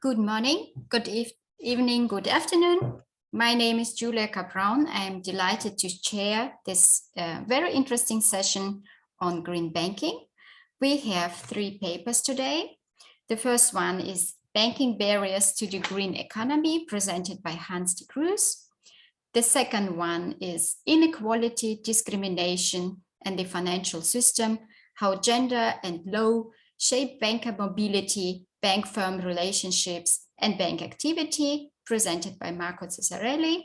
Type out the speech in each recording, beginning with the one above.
Good morning, evening, good afternoon. My name is Julia Kapraun. I am delighted to chair this very interesting session on green banking. We have 3 papers today. The first one is Banking Barriers to the Green Economy, presented by Hans Degryse. The second one is Inequality, Discrimination, and the Financial System, How Gender and Law Shape Banker Mobility, Bank Firm Relationships, and Bank Activity, presented by Marco Ceccarelli.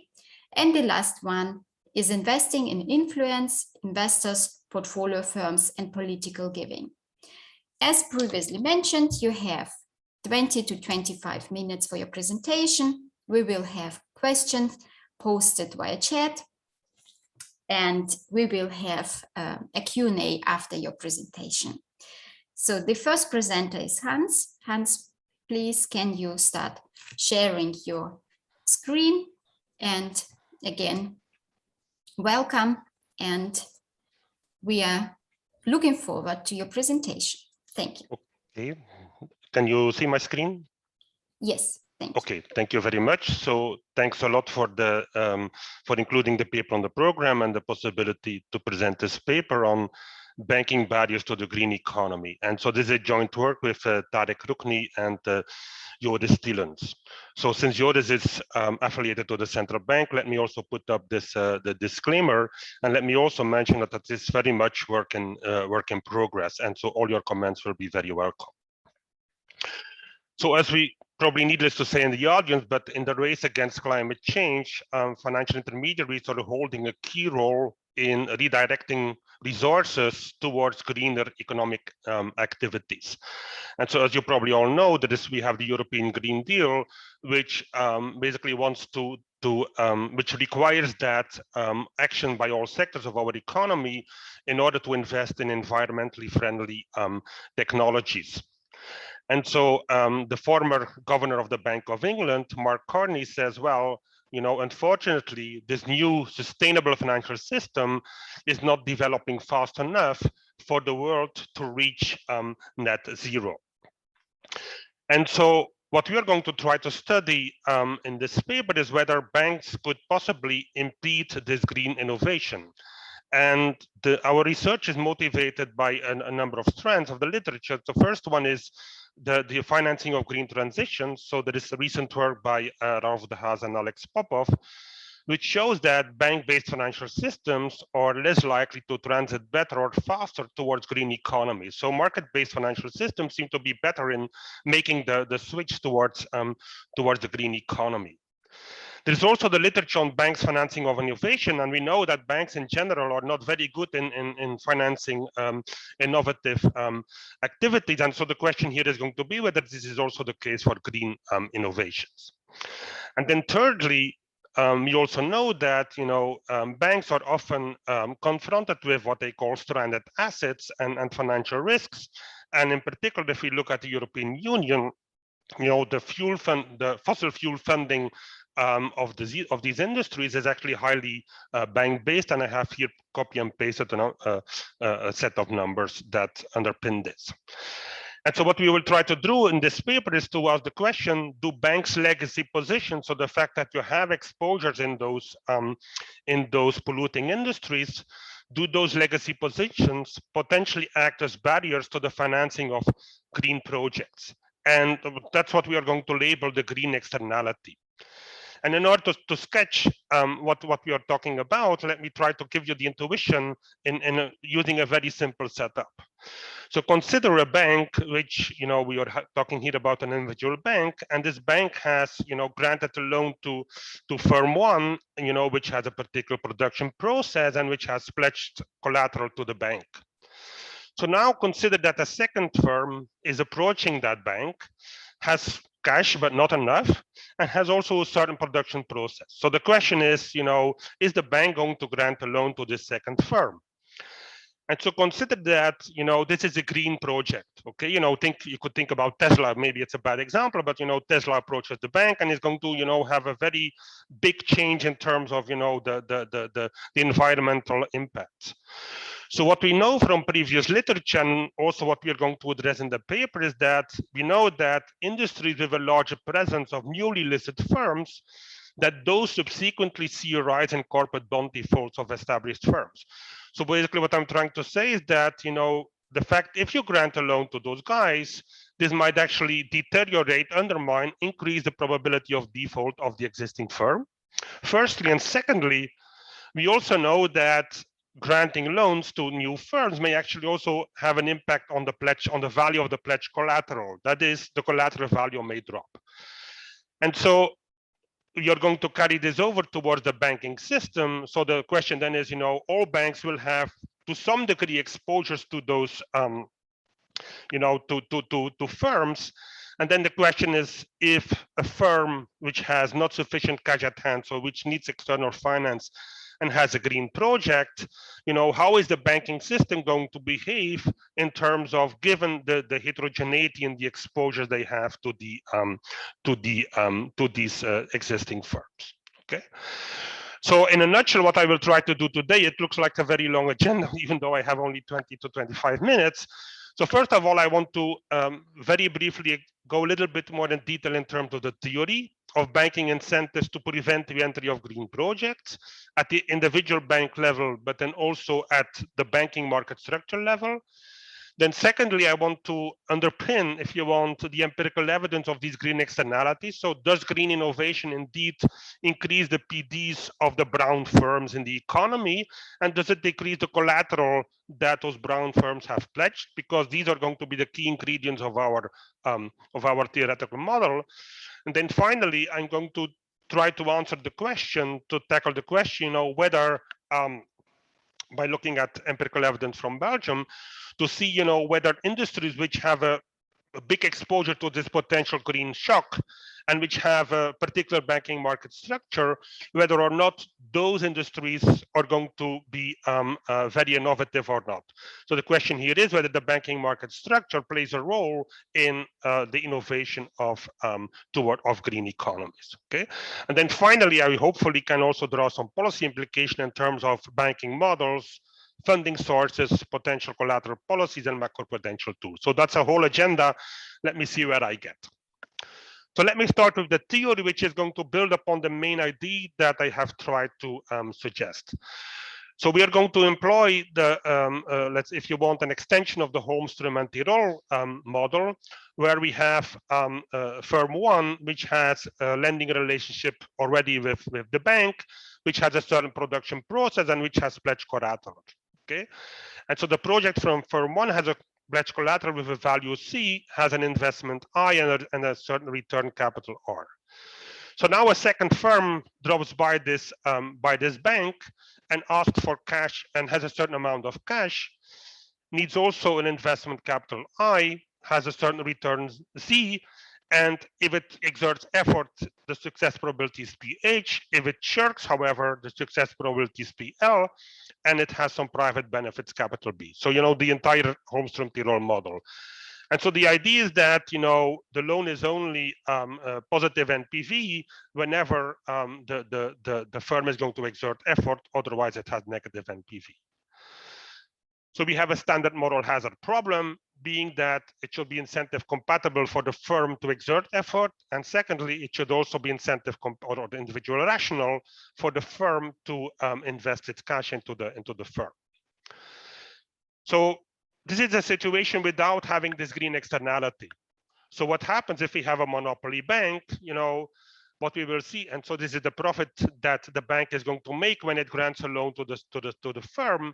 And the last one is Investing in Influence, Investors, Portfolio Firms, and Political Giving. As previously mentioned, you have 20 to 25 minutes for your presentation. We will have questions posted via chat, and we will have a Q&A after your presentation. So the first presenter is Hans. Hans, please, can you start sharing your screen? And again, welcome, and we are looking forward to your presentation. Thank you. Okay, can you see my screen? Yes, thank you. Okay, thank you very much. So thanks a lot for the for including the paper on the program and the possibility to present this paper on banking barriers to the green economy. And so this is a joint work with Tarik, Roukny, and Joris Tielens. So since Joris is affiliated to the central bank, let me also put up this the disclaimer, and let me also mention that it is very much work in progress, and so all your comments will be very welcome. So as we probably needless to say in the audience, but in the race against climate change, financial intermediaries are holding a key role in redirecting resources towards greener economic activities. And so, as you probably all know, we have the European Green Deal, which basically wants which requires that action by all sectors of our economy in order to invest in environmentally friendly technologies. And so the former governor of the Bank of England, Mark Carney, says, well, you know, unfortunately, this new sustainable financial system is not developing fast enough for the world to reach net zero. And so what we are going to try to study in this paper is whether banks could possibly impede this green innovation. And our research is motivated by a number of strands of the literature. The first one is the financing of green transition. So there is a recent work by Ralph De Haas and Alex Popov, which shows that bank-based financial systems are less likely to transit better or faster towards green economy. So market-based financial systems seem to be better in making the switch towards the green economy. There's also the literature on banks financing of innovation, and we know that banks in general are not very good in financing innovative activities. And so the question here is going to be whether this is also the case for green innovations. And then thirdly, we also know that banks are often confronted with what they call stranded assets and financial risks. And in particular, if we look at the European Union, the fossil fuel funding of these industries is actually highly bank-based, and I have here copy and pasted a set of numbers that underpin this. And so what we will try to do in this paper is to ask the question, do banks' legacy positions, so the fact that you have exposures in those polluting industries, do those legacy positions potentially act as barriers to the financing of green projects? And that's what we are going to label the green externality. And in order to sketch what we are talking about, let me try to give you the intuition in using a very simple setup. So consider a bank, which, we are talking here about an individual bank, and this bank has, granted a loan to firm one, which has a particular production process and which has pledged collateral to the bank. So now consider that a second firm is approaching that bank, has cash, but not enough, and has also a certain production process. So the question is, is the bank going to grant a loan to this second firm? And so consider that, this is a green project, okay? You could think about Tesla, maybe it's a bad example, but, Tesla approaches the bank and is going to, have a very big change in terms of, the environmental impacts. So what we know from previous literature, and also what we are going to address in the paper, is that we know that industries with a larger presence of newly listed firms, that those subsequently see a rise in corporate bond defaults of established firms. So basically what I'm trying to say is that, the fact if you grant a loan to those guys, this might actually deteriorate, undermine, increase the probability of default of the existing firm. Firstly, and secondly, we also know that granting loans to new firms may actually also have an impact on the pledge, on the value of the pledge collateral. That is, the collateral value may drop. And so you're going to carry this over towards the banking system. So the question then is, all banks will have to some degree exposures to those, to firms. And then the question is, if a firm which has not sufficient cash at hand, so which needs external finance and has a green project, how is the banking system going to behave in terms of, given the heterogeneity and the exposures they have to these existing firms? Okay. So in a nutshell, what I will try to do today, it looks like a very long agenda, even though I have only 20 to 25 minutes. So first of all, I want to very briefly go a little bit more in detail in terms of the theory of banking incentives to prevent the entry of green projects at the individual bank level, but then also at the banking market structure level. Then secondly, I want to underpin, if you want, the empirical evidence of these green externalities. So does green innovation indeed increase the PDs of the brown firms in the economy? And does it decrease the collateral that those brown firms have pledged? Because these are going to be the key ingredients of our theoretical model. And then finally, I'm going to try to answer the question, to tackle the question, whether by looking at empirical evidence from Belgium, to see, whether industries which have a big exposure to this potential green shock and which have a particular banking market structure, whether or not those industries are going to be very innovative or not. So the question here is whether the banking market structure plays a role in the innovation of green economies. Okay, and then finally, I hopefully can also draw some policy implication in terms of banking models, funding sources, potential collateral policies, and macroprudential tools. So that's a whole agenda. Let me see where I get. So let me start with the theory, which is going to build upon the main idea that I have tried to suggest. So we are going to employ the, if you want, an extension of the Holmström and Tirol model, where we have firm one, which has a lending relationship already with the bank, which has a certain production process and which has pledged collateral. Okay, and so the project from firm one has a pledged collateral with a value C, has an investment I, and a certain return capital R. So now a second firm drops by this bank and asks for cash and has a certain amount of cash, needs also an investment capital I, has a certain return C, and if it exerts effort, the success probability is PH. If it shirks, however, the success probability is PL, and it has some private benefits capital B. So, the entire Holmström-Tirol model. And so the idea is that, the loan is only positive NPV whenever the firm is going to exert effort, otherwise it has negative NPV. So we have a standard moral hazard problem, being that it should be incentive compatible for the firm to exert effort. And secondly, it should also be incentive or the individual rational for the firm to invest its cash into the firm. So this is a situation without having this green externality. So what happens if we have a monopoly bank, what we will see, and so this is the profit that the bank is going to make when it grants a loan to the firm.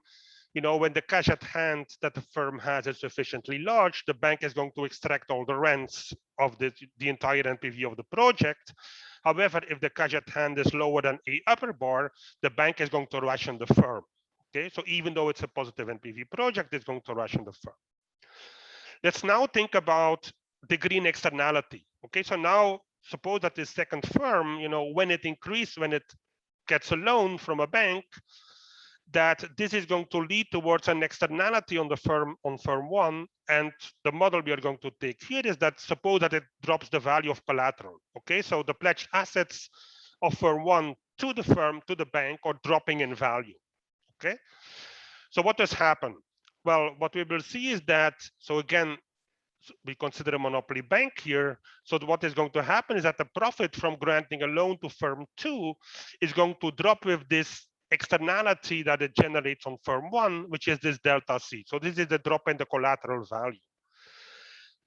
When the cash at hand that the firm has is sufficiently large, the bank is going to extract all the rents of the entire NPV of the project. However, if the cash at hand is lower than A upper bar, the bank is going to ration the firm. Okay, so even though it's a positive NPV project, it's going to ration the firm. Let's now think about the green externality. Okay, so now suppose that this second firm, when it gets a loan from a bank, that this is going to lead towards an externality on firm one, and the model we are going to take here is that suppose that it drops the value of collateral. Okay, so the pledged assets of firm one to the bank are dropping in value. Okay, So what does happen? Well, what we will see is that, so again, we consider a monopoly bank here. So what is going to happen is that the profit from granting a loan to firm 2 is going to drop with this externality that it generates on firm 1, which is this delta C. So this is the drop in the collateral value.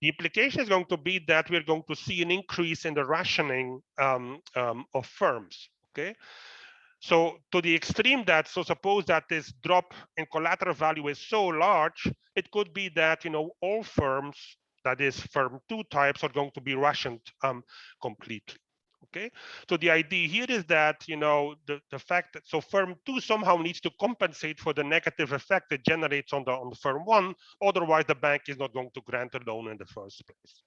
The implication is going to be that we're going to see an increase in the rationing of firms, okay? So to the extreme that, so suppose that this drop in collateral value is so large, it could be that, all firms, that is firm 2 types, are going to be rationed completely. Okay, so the idea here is that, the fact that, so firm 2 somehow needs to compensate for the negative effect it generates on the firm 1, otherwise the bank is not going to grant a loan in the first place.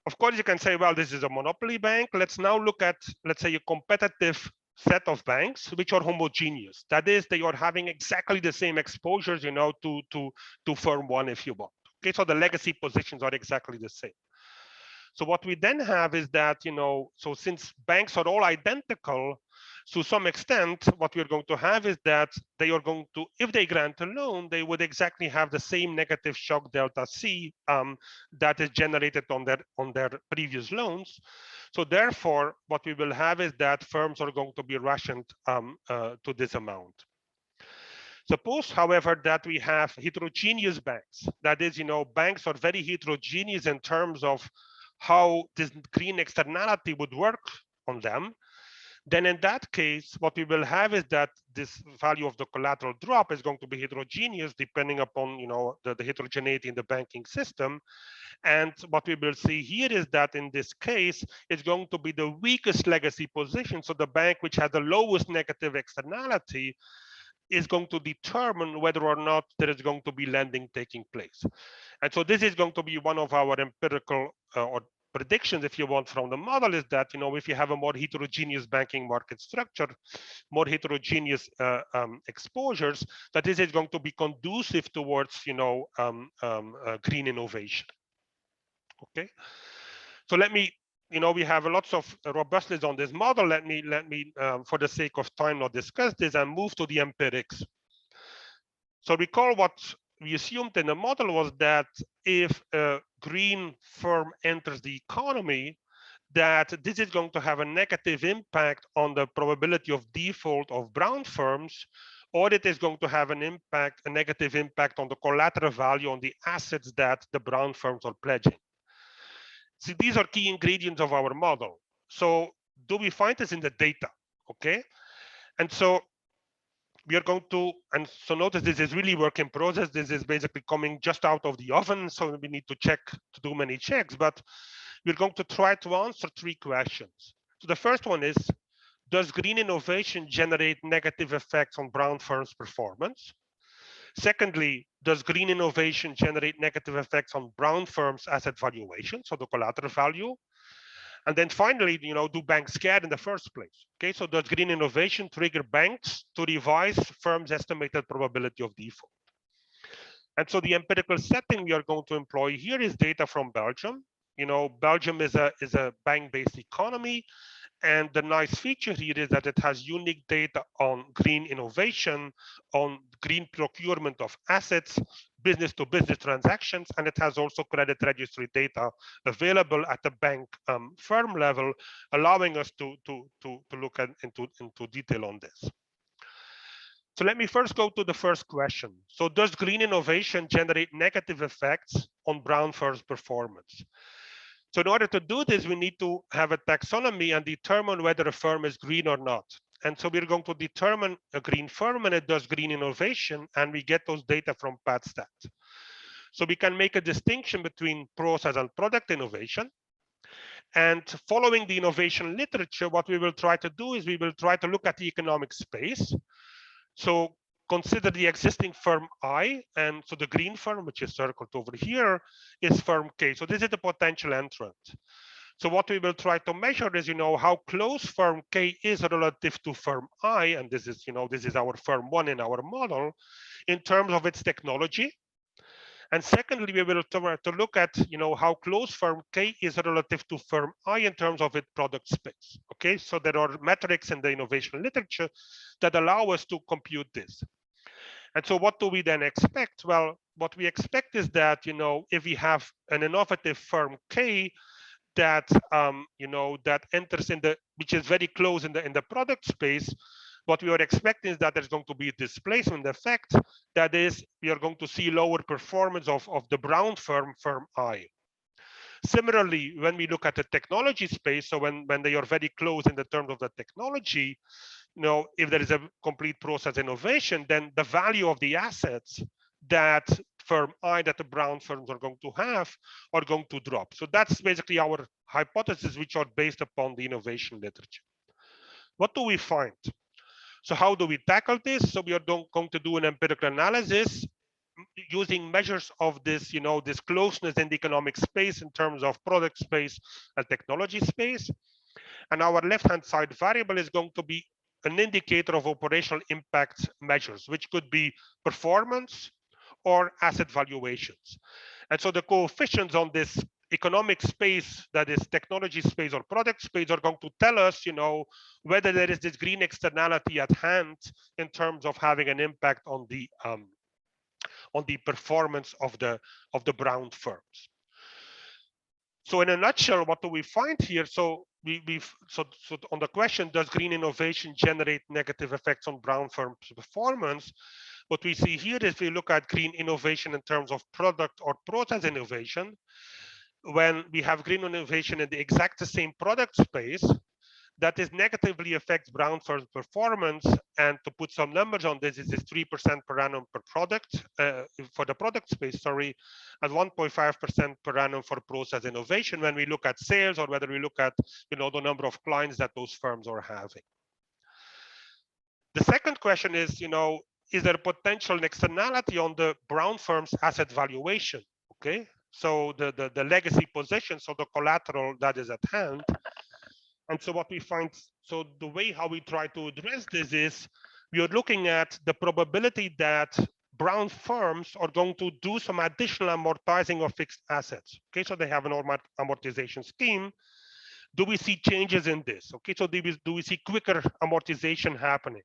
Of course, you can say, well, this is a monopoly bank. Let's now look at, let's say, a competitive set of banks which are homogeneous. That is, they are having exactly the same exposures, to firm 1, if you want. Okay, so the legacy positions are exactly the same. So what we then have is that, so since banks are all identical, to some extent, what we're going to have is that they are going to, if they grant a loan, they would exactly have the same negative shock delta C that is generated on their previous loans. So therefore, what we will have is that firms are going to be rationed to this amount. Suppose, however, that we have heterogeneous banks. That is, banks are very heterogeneous in terms of how this green externality would work on them. Then in that case, what we will have is that this value of the collateral drop is going to be heterogeneous depending upon, the heterogeneity in the banking system. And what we will see here is that in this case, it's going to be the weakest legacy position. So the bank which has the lowest negative externality is going to determine whether or not there is going to be lending taking place. And so this is going to be one of our empirical or predictions, if you want, from the model, is that, if you have a more heterogeneous banking market structure, more heterogeneous exposures, that this is going to be conducive towards, green innovation. Okay, so let me, we have lots of robustness on this model. Let me, for the sake of time, not discuss this and move to the empirics. So recall what we assumed in the model was that if a green firm enters the economy, that this is going to have a negative impact on the probability of default of brown firms, or it is going to have a negative impact on the collateral value on the assets that the brown firms are pledging. See, these are key ingredients of our model. So do we find this in the data? Okay, and so we are going to, and so notice this is really work in process. This is basically coming just out of the oven, so we need to do many checks, but we're going to try to answer 3 questions. So the first one is, does green innovation generate negative effects on brown firms' performance? Secondly, does green innovation generate negative effects on brown firms' asset valuation, so the collateral value? And then finally, do banks care in the first place? Okay, so does green innovation trigger banks to revise firms' estimated probability of default? And so the empirical setting we are going to employ here is data from Belgium. Belgium is a bank-based economy. And the nice feature here is that it has unique data on green innovation, on green procurement of assets, business-to-business transactions, and it has also credit registry data available at the bank firm level, allowing us to look into detail on this. So let me first go to the first question. So does green innovation generate negative effects on brown firms' performance? So in order to do this, we need to have a taxonomy and determine whether a firm is green or not. And so we're going to determine a green firm and it does green innovation, and we get those data from PATSTAT. So we can make a distinction between process and product innovation. And following the innovation literature, what we will try to do is we will try to look at the economic space. So consider the existing firm I, and so the green firm, which is circled over here, is firm K. So this is the potential entrant. So what we will try to measure is, how close firm K is relative to firm I, and this is, this is our firm 1 in our model, in terms of its technology, And secondly, we will to look at how close firm K is relative to firm I in terms of its product space. Okay, so there are metrics in the innovation literature that allow us to compute this. And so what do we then expect? Well, what we expect is that if we have an innovative firm K that that enters in the, which is very close in the product space, what we are expecting is that there's going to be a displacement effect. That is, we are going to see lower performance of the brown firm I. Similarly, when we look at the technology space, so when they are very close in the terms of the technology, if there is a complete process innovation, then the value of the assets that firm I, that the brown firms are going to have, are going to drop. So that's basically our hypothesis, which are based upon the innovation literature. What do we find? So how do we tackle this? So we are going to do an empirical analysis using measures of this, this closeness in the economic space in terms of product space and technology space. And our left-hand side variable is going to be an indicator of operational impact measures, which could be performance or asset valuations. And so the coefficients on this economic space, that is technology space or product space, are going to tell us, whether there is this green externality at hand in terms of having an impact on the performance of the brown firms. So in a nutshell, what do we find here? So so on the question, does green innovation generate negative effects on brown firms' performance? What we see here is we look at green innovation in terms of product or process innovation. When we have green innovation in the exact same product space, that is negatively affects brown firms' performance. And to put some numbers on this, is 3% per annum per product for the product space, sorry, and 1.5% per annum for process innovation when we look at sales, or whether we look at the number of clients that those firms are having. The second question is, is there a potential externality on the brown firm's asset valuation? Okay, so the legacy position, so the collateral that is at hand. And so what we find, so the way how we try to address this is we are looking at the probability that brown firms are going to do some additional amortizing of fixed assets. Okay, so they have an amortization scheme. Do we see changes in this? Okay, so do we see quicker amortization happening?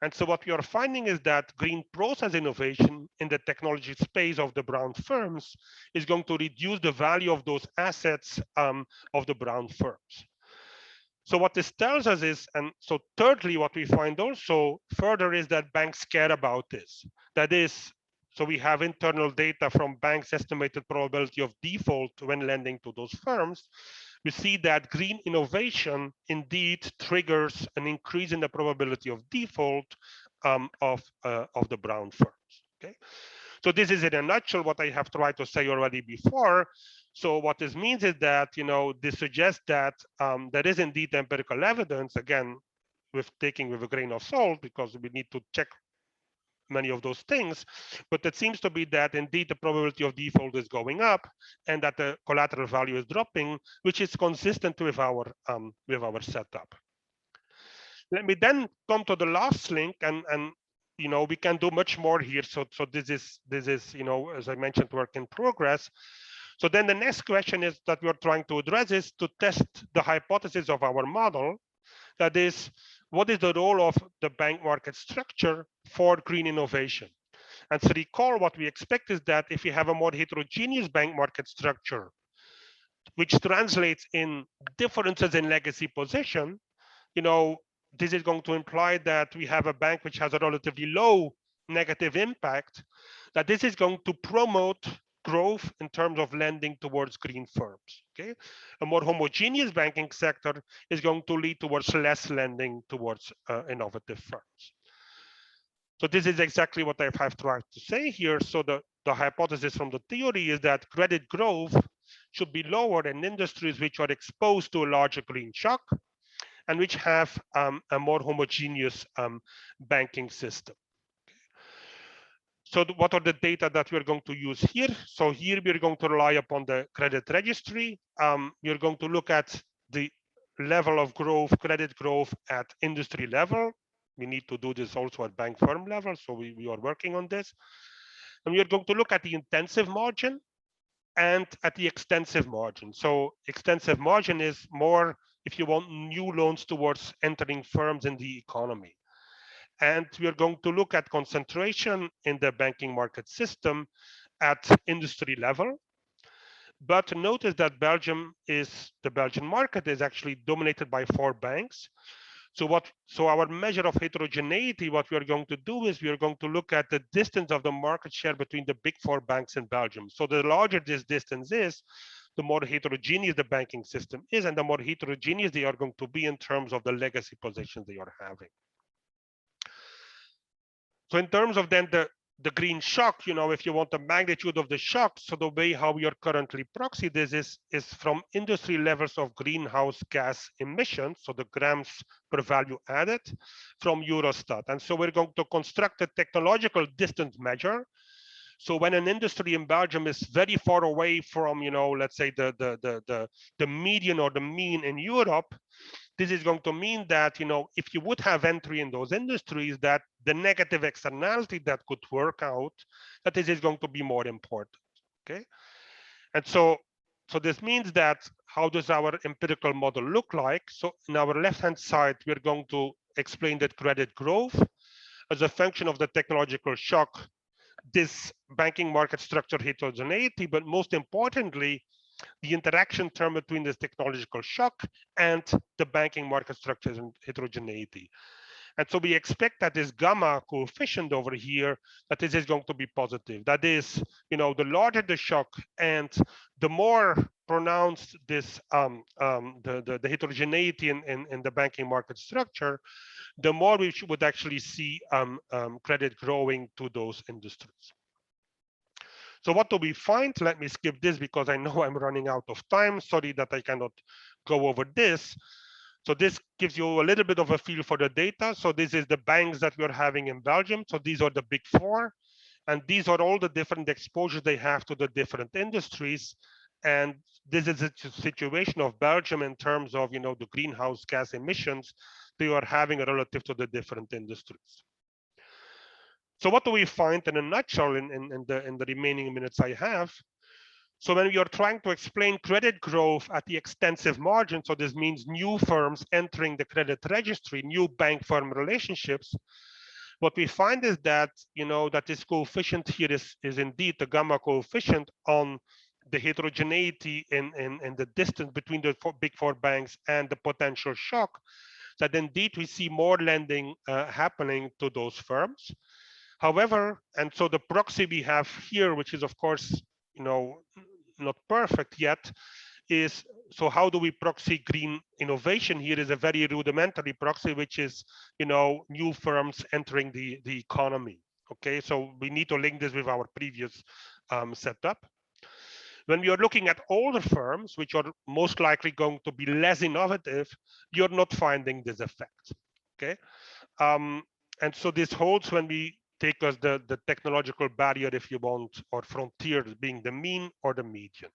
And so what we are finding is that green process innovation in the technology space of the brown firms is going to reduce the value of those assets of the brown firms. So what this tells us is, and so thirdly, what we find also further is that banks care about this. That is, so we have internal data from banks' estimated probability of default when lending to those firms. We see that green innovation indeed triggers an increase in the probability of default of the brown firms. Okay, so this is in a nutshell what I have tried to say already before. So what this means is that this suggests that there is indeed empirical evidence, again, taking with a grain of salt, because we need to check many of those things, but it seems to be that indeed the probability of default is going up and that the collateral value is dropping, which is consistent with our setup. Let me then come to the last link, and we can do much more here. So this is as I mentioned, work in progress. So then the next question is that we're trying to address is to test the hypothesis of our model. That is, what is the role of the bank market structure for green innovation? And to recall, what we expect is that if you have a more heterogeneous bank market structure, which translates in differences in legacy position, this is going to imply that we have a bank which has a relatively low negative impact, that this is going to promote growth in terms of lending towards green firms. Okay, a more homogeneous banking sector is going to lead towards less lending towards innovative firms. So this is exactly what I have tried to say here. So the hypothesis from the theory is that credit growth should be lower in industries which are exposed to a larger green shock and which have a more homogeneous banking system. So what are the data that we're going to use here? So here we're going to rely upon the credit registry. We're going to look at the level of growth, credit growth at industry level. We need to do this also at bank firm level, so we are working on this. And we are going to look at the intensive margin and at the extensive margin. So extensive margin is more, if you want, new loans towards entering firms in the economy. And we are going to look at concentration in the banking market system at industry level. But notice that the Belgian market is actually dominated by 4 banks. So our measure of heterogeneity, what we are going to do is we are going to look at the distance of the market share between the big 4 banks in Belgium. So the larger this distance is, the more heterogeneous the banking system is, and the more heterogeneous they are going to be in terms of the legacy positions they are having. So in terms of then the green shock, if you want the magnitude of the shock, so the way how we are currently proxy this is from industry levels of greenhouse gas emissions, so the grams per value added from Eurostat. And so we're going to construct a technological distance measure. So when an industry in Belgium is very far away from, let's say the median or the mean in Europe, this is going to mean that, if you would have entry in those industries, that the negative externality that could work out, that this is going to be more important, okay? And so this means that, how does our empirical model look like? So in our left-hand side, we're going to explain that credit growth as a function of the technological shock, this banking market structure heterogeneity, but most importantly, the interaction term between this technological shock and the banking market structure heterogeneity. And so we expect that this gamma coefficient over here, that this is going to be positive. That is, the larger the shock and the more pronounced this the heterogeneity in the banking market structure, the more we would actually see credit growing to those industries. So what do we find? Let me skip this because I know I'm running out of time. Sorry that I cannot go over this. So this gives you a little bit of a feel for the data. So this is the banks that we're having in Belgium. So these are the big 4. And these are all the different exposures they have to the different industries. And this is a situation of Belgium in terms of, the greenhouse gas emissions they are having relative to the different industries. So what do we find in a nutshell in the remaining minutes I have? So when we are trying to explain credit growth at the extensive margin, so this means new firms entering the credit registry, new bank firm relationships, what we find is that, that this coefficient here is indeed the gamma coefficient on the heterogeneity in the distance between the big 4 banks and the potential shock, that indeed we see more lending happening to those firms. However, and so the proxy we have here, which is of course, not perfect yet, is, so how do we proxy green innovation? Here is a very rudimentary proxy, which is, new firms entering the economy. Okay, so we need to link this with our previous setup. When we are looking at older firms, which are most likely going to be less innovative, you're not finding this effect. Okay, and so this holds when we take us the technological barrier, if you want, or frontier being the mean or the median.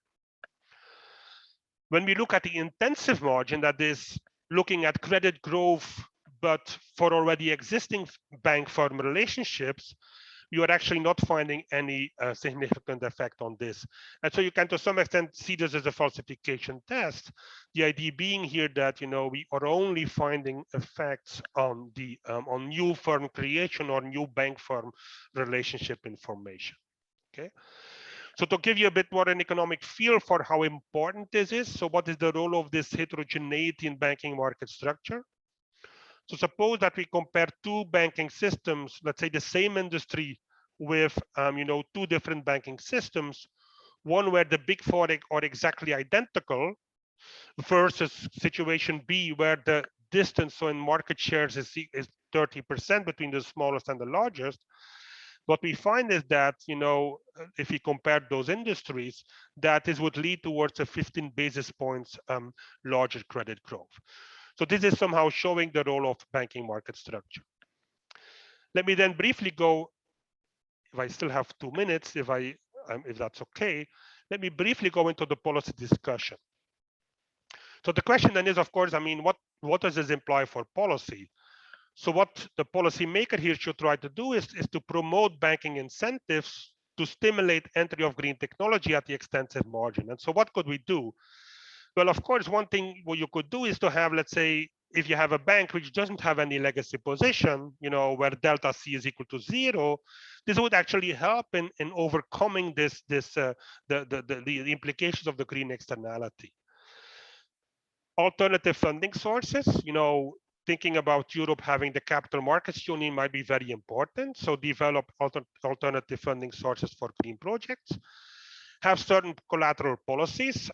When we look at the intensive margin, that is looking at credit growth, but for already existing bank firm relationships, you are actually not finding any significant effect on this. And so you can, to some extent, see this as a falsification test. The idea being here that, we are only finding effects on the on new firm creation or new bank firm relationship information. Okay. So to give you a bit more an economic feel for how important this is, so what is the role of this heterogeneity in banking market structure? So suppose that we compare 2 banking systems, let's say the same industry, with 2 different banking systems, one where the big 4 are exactly identical, versus situation B, where the distance, so in market shares, is 30% between the smallest and the largest. What we find is that, if we compare those industries, that this would lead towards a 15 basis points larger credit growth. So this is somehow showing the role of banking market structure. Let me then briefly go, if I still have 2 minutes, if that's okay, let me briefly go into the policy discussion. So the question then is, of course, what does this imply for policy? So what the policymaker here should try to do is to promote banking incentives to stimulate entry of green technology at the extensive margin. And so what could we do? Well, of course, one thing what you could do is to have, let's say, if you have a bank which doesn't have any legacy position, where delta C is equal to 0, this would actually help in overcoming the implications of the green externality. Alternative funding sources, thinking about Europe having the capital markets union might be very important. So develop alternative funding sources for green projects. Have certain collateral policies,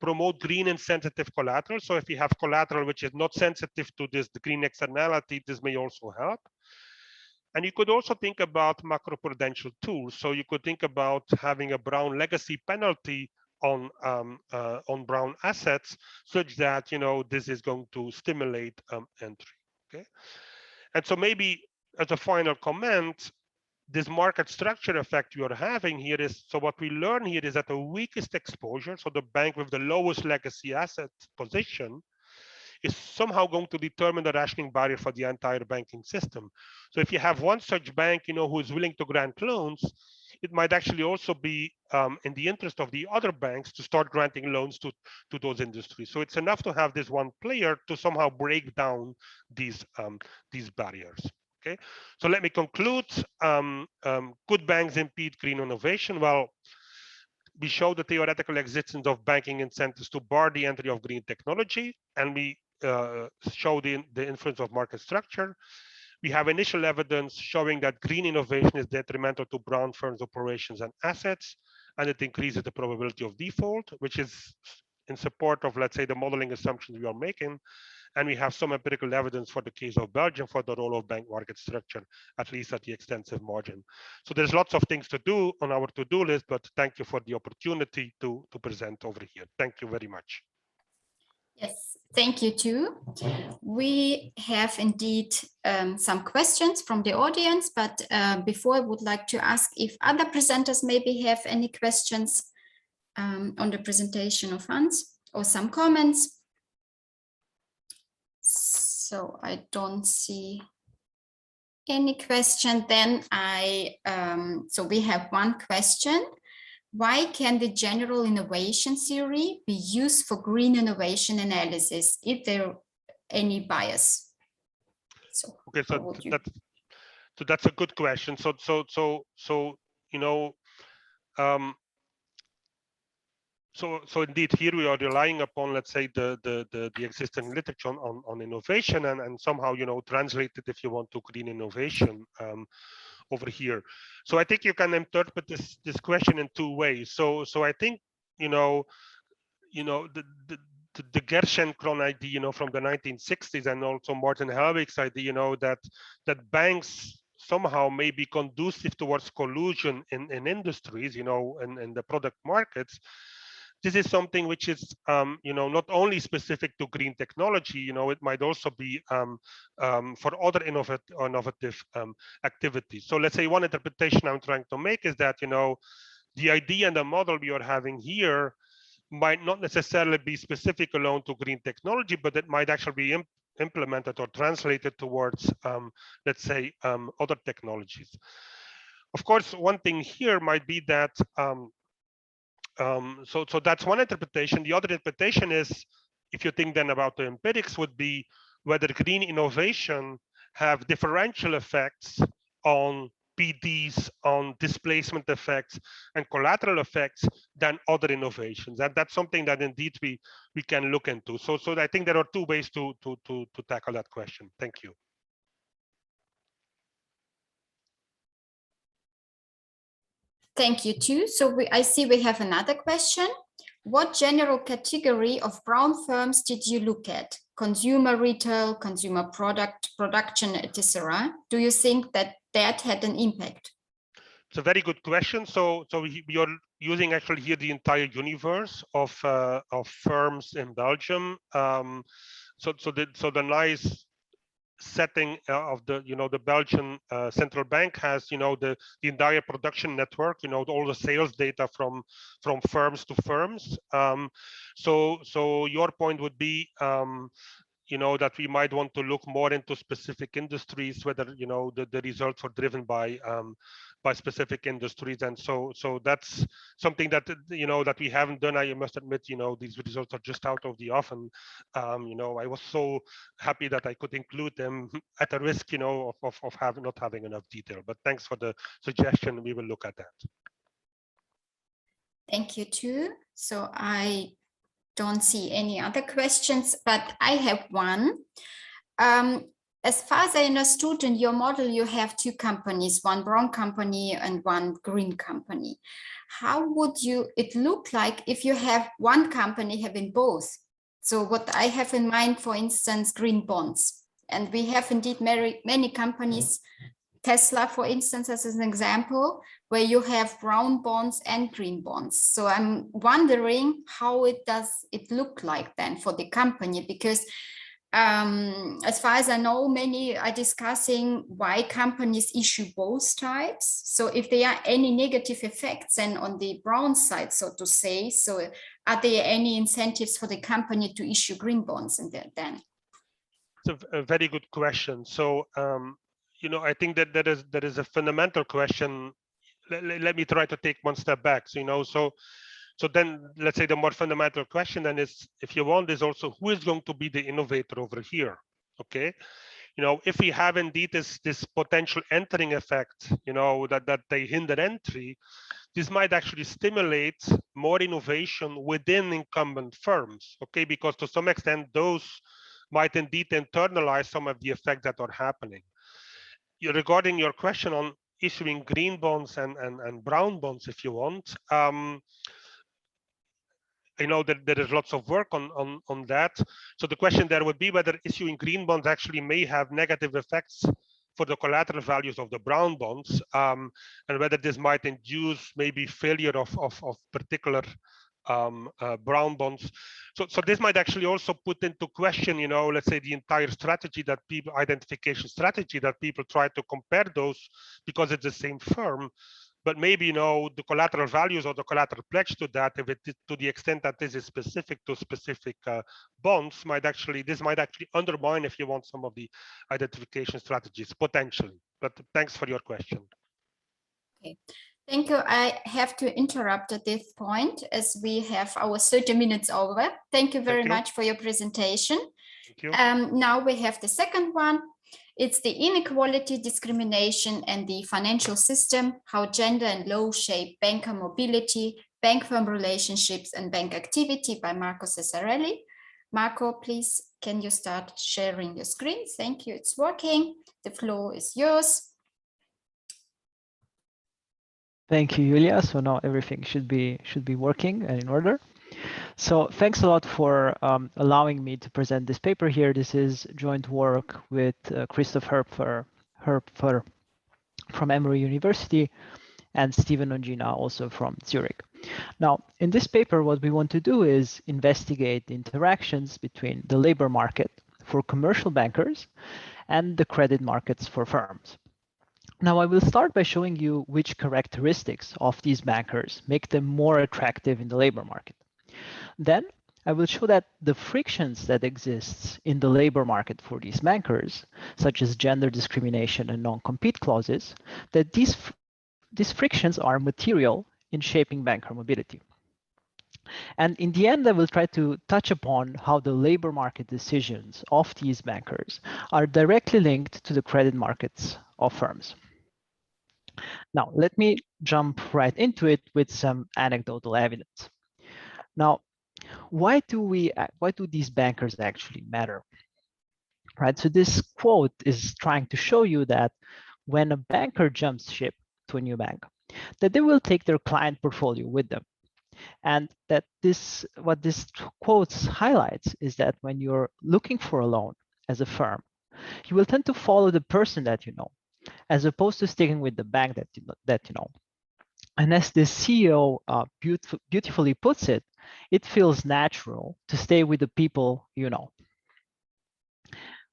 promote green and sensitive collateral. So if you have collateral which is not sensitive to the green externality, this may also help. And you could also think about macroprudential tools. So you could think about having a Brown legacy penalty on Brown assets, such that this is going to stimulate entry. Okay, and so maybe as a final comment, this market structure effect you are having here is, so what we learn here is that the weakest exposure, so the bank with the lowest legacy asset position, is somehow going to determine the rationing barrier for the entire banking system. So if you have one such bank, who is willing to grant loans, it might actually also be in the interest of the other banks to start granting loans to those industries. So it's enough to have this one player to somehow break down these barriers. Okay, so let me conclude. Could banks impede green innovation? Well, we show the theoretical existence of banking incentives to bar the entry of green technology, and we show the influence of market structure. We have initial evidence showing that green innovation is detrimental to Brown firms' operations and assets, and it increases the probability of default, which is in support of, let's say, the modeling assumptions we are making. And we have some empirical evidence for the case of Belgium for the role of bank market structure, at least at the extensive margin. So there's lots of things to do on our to-do list, but thank you for the opportunity to present over here. Thank you very much. Yes, thank you too. We have indeed some questions from the audience, but before I would like to ask if other presenters maybe have any questions on the presentation of Hans or some comments. So I don't see any question. Then so we have one question. Why can the general innovation theory be used for green innovation analysis? Is there any bias? So, okay, so that's a good question. So indeed, here we are relying upon, let's say, the existing literature on innovation and somehow, translate it, if you want, to green innovation over here. So I think you can interpret this question in two ways. So I think, the Gerschenkron idea, from the 1960s, and also Martin Helwig's idea, that banks somehow may be conducive towards collusion in industries, in the product markets. This is something which is, not only specific to green technology, it might also be for other innovative activities. So let's say one interpretation I'm trying to make is that, the idea and the model we are having here might not necessarily be specific alone to green technology, but it might actually be implemented or translated towards, let's say, other technologies. Of course, one thing here might be that, so that's one interpretation. The other interpretation is, if you think then about the empirics, would be whether green innovation have differential effects on PDs, on displacement effects and collateral effects than other innovations. And that's something that indeed we can look into. So I think there are two ways to tackle that question. Thank you. Thank you too. So I see we have another question. What general category of Brown firms did you look at? Consumer retail, consumer production, etc. Do you think that had an impact? It's a very good question. So we are using actually here the entire universe of firms in Belgium. So the nice setting of the Belgian central bank has the entire production network, all the sales data from firms to firms. So your point would be that we might want to look more into specific industries, whether the results are driven by by specific industries. And so that's something that, that we haven't done. I must admit, these results are just out of the oven. I was so happy that I could include them at a risk, of not having enough detail. But thanks for the suggestion. We will look at that. Thank you too. So I don't see any other questions, but I have one. As far as I understood, in your model, you have two companies, one brown company and one green company. How would it look like if you have one company having both? So what I have in mind, for instance, green bonds. And we have indeed many companies, Tesla, for instance, as an example, where you have brown bonds and green bonds. So I'm wondering how does it look like then for the company? Because as far as I know, many are discussing why companies issue both types. So if there are any negative effects then on the brown side, so to say, so are there any incentives for the company to issue green bonds in there then? It's a very good question. So, I think that that is a fundamental question. Let me try to take one step back. So then let's say the more fundamental question then is, if you want, is also who is going to be the innovator over here? Okay, if we have indeed this potential entering effect, that they hinder entry, this might actually stimulate more innovation within incumbent firms. Okay, because to some extent those might indeed internalize some of the effects that are happening. Regarding your question on issuing green bonds and brown bonds, if you want, I know that there is lots of work on that. So the question there would be whether issuing green bonds actually may have negative effects for the collateral values of the brown bonds, and whether this might induce maybe failure of particular brown bonds. So this might actually also put into question, let's say the entire strategy that people, identification strategy that people try to compare those because it's the same firm. But maybe, the collateral values or the collateral pledge to that, if it is to the extent that this is specific to specific bonds, this might actually undermine, if you want, some of the identification strategies potentially. But thanks for your question. Okay, thank you. I have to interrupt at this point as we have our 30 minutes over. Thank you very much for your presentation. Thank you. Now we have the second one. It's the inequality, discrimination, and the financial system, how gender and law shape banker mobility, bank firm relationships, and bank activity by Marco Ceccarelli. Marco, please, can you start sharing your screen? Thank you, it's working. The floor is yours. Thank you, Julia. So now everything should be working and in order. So thanks a lot for allowing me to present this paper here. This is joint work with Christoph Herpfer from Emory University and Stephen Ongena, also from Zurich. Now, in this paper, what we want to do is investigate the interactions between the labor market for commercial bankers and the credit markets for firms. Now, I will start by showing you which characteristics of these bankers make them more attractive in the labor market. Then I will show that the frictions that exists in the labor market for these bankers, such as gender discrimination and non-compete clauses, that these frictions are material in shaping banker mobility. And in the end, I will try to touch upon how the labor market decisions of these bankers are directly linked to the credit markets of firms. Now, let me jump right into it with some anecdotal evidence. Now, why do these bankers actually matter? Right. So this quote is trying to show you that when a banker jumps ship to a new bank, that they will take their client portfolio with them. And that what this quote highlights is that when you're looking for a loan as a firm, you will tend to follow the person that you know, as opposed to sticking with the bank that you know. And as the CEO beautifully puts it, it feels natural to stay with the people you know.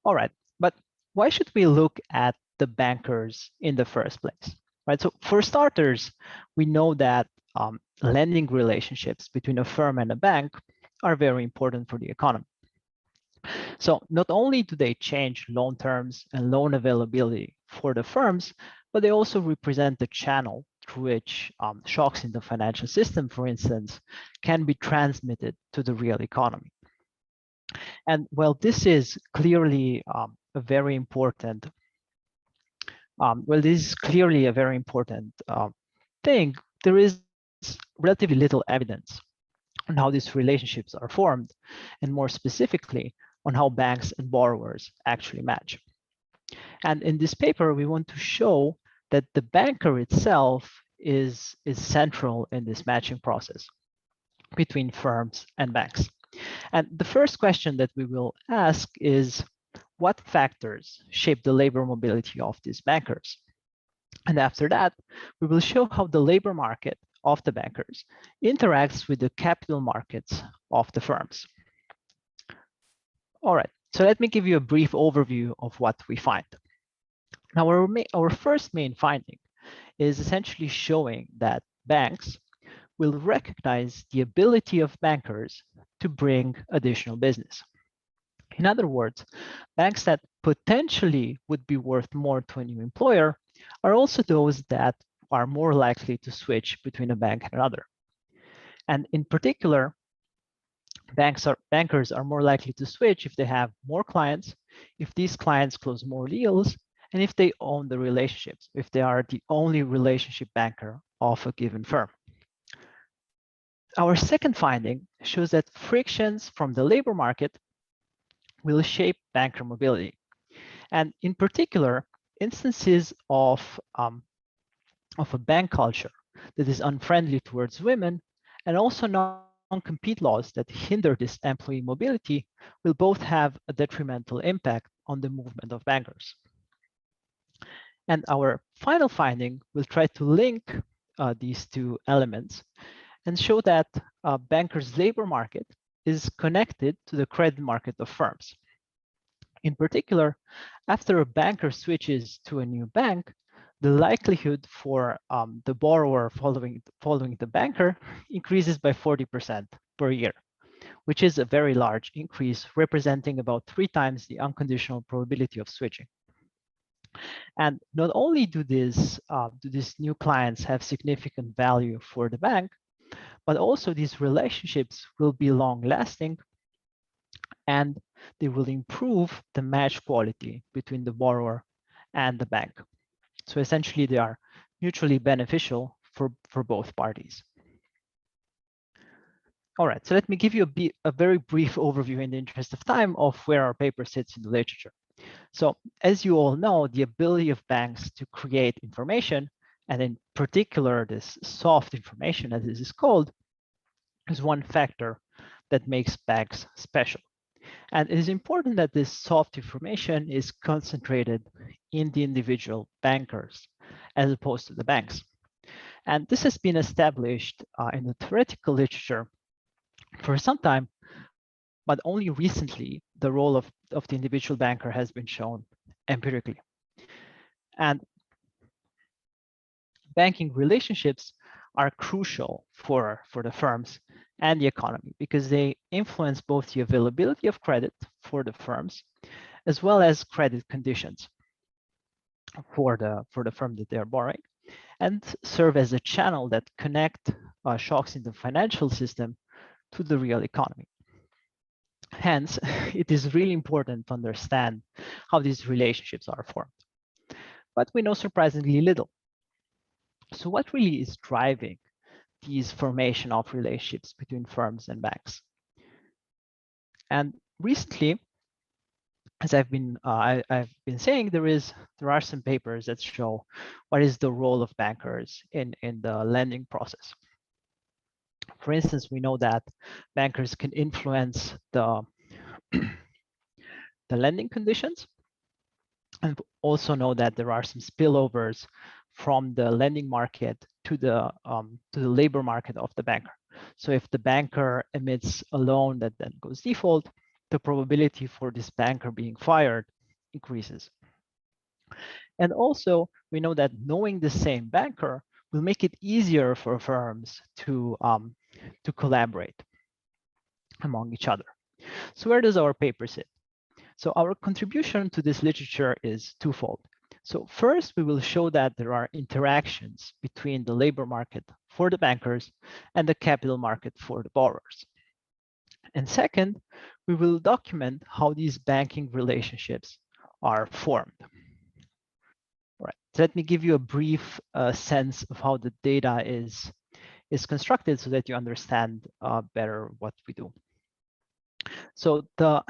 All right, but why should we look at the bankers in the first place? Right. So for starters, we know that lending relationships between a firm and a bank are very important for the economy. So not only do they change loan terms and loan availability for the firms, but they also represent the channel through which shocks in the financial system, for instance, can be transmitted to the real economy. And while this is clearly a very important thing, there is relatively little evidence on how these relationships are formed, and more specifically, on how banks and borrowers actually match. And in this paper, we want to show that the banker itself is central in this matching process between firms and banks. And the first question that we will ask is, what factors shape the labor mobility of these bankers? And after that, we will show how the labor market of the bankers interacts with the capital markets of the firms. All right, so let me give you a brief overview of what we find. Now, our first main finding is essentially showing that banks will recognize the ability of bankers to bring additional business. In other words, banks that potentially would be worth more to a new employer are also those that are more likely to switch between a bank and another. And in particular, bankers are more likely to switch if they have more clients, if these clients close more deals, and if they own the relationships, if they are the only relationship banker of a given firm. Our second finding shows that frictions from the labor market will shape banker mobility. And in particular, instances of a bank culture that is unfriendly towards women, and also non-compete laws that hinder this employee mobility, will both have a detrimental impact on the movement of bankers. And our final finding will try to link these two elements and show that bankers' labor market is connected to the credit market of firms. In particular, after a banker switches to a new bank, the likelihood for the borrower following the banker increases by 40% per year, which is a very large increase, representing about 3 times the unconditional probability of switching. And not only do these new clients have significant value for the bank, but also these relationships will be long-lasting, and they will improve the match quality between the borrower and the bank. So essentially, they are mutually beneficial for both parties. All right, so let me give you a very brief overview in the interest of time of where our paper sits in the literature. So as you all know, the ability of banks to create information, and in particular, this soft information, as this is called, is one factor that makes banks special. And it is important that this soft information is concentrated in the individual bankers as opposed to the banks. And this has been established in the theoretical literature for some time, but only recently the role of the individual banker has been shown empirically. And banking relationships are crucial for the firms and the economy because they influence both the availability of credit for the firms as well as credit conditions for the firm that they are borrowing, and serve as a channel that connect shocks in the financial system to the real economy. Hence, it is really important to understand how these relationships are formed. But we know surprisingly little. So what really is driving these formation of relationships between firms and banks? And recently, as I've been saying, there are some papers that show what is the role of bankers in the lending process. For instance, we know that bankers can influence the lending conditions, and also know that there are some spillovers from the lending market to the labor market of the banker. So if the banker emits a loan that then goes default, the probability for this banker being fired increases. And also, we know that knowing the same banker will make it easier for firms to collaborate among each other. So where does our paper sit? So our contribution to this literature is twofold. So first, we will show that there are interactions between the labor market for the bankers and the capital market for the borrowers. And second, we will document how these banking relationships are formed. All right, so let me give you a brief sense of how the data is constructed so that you understand better what we do. So the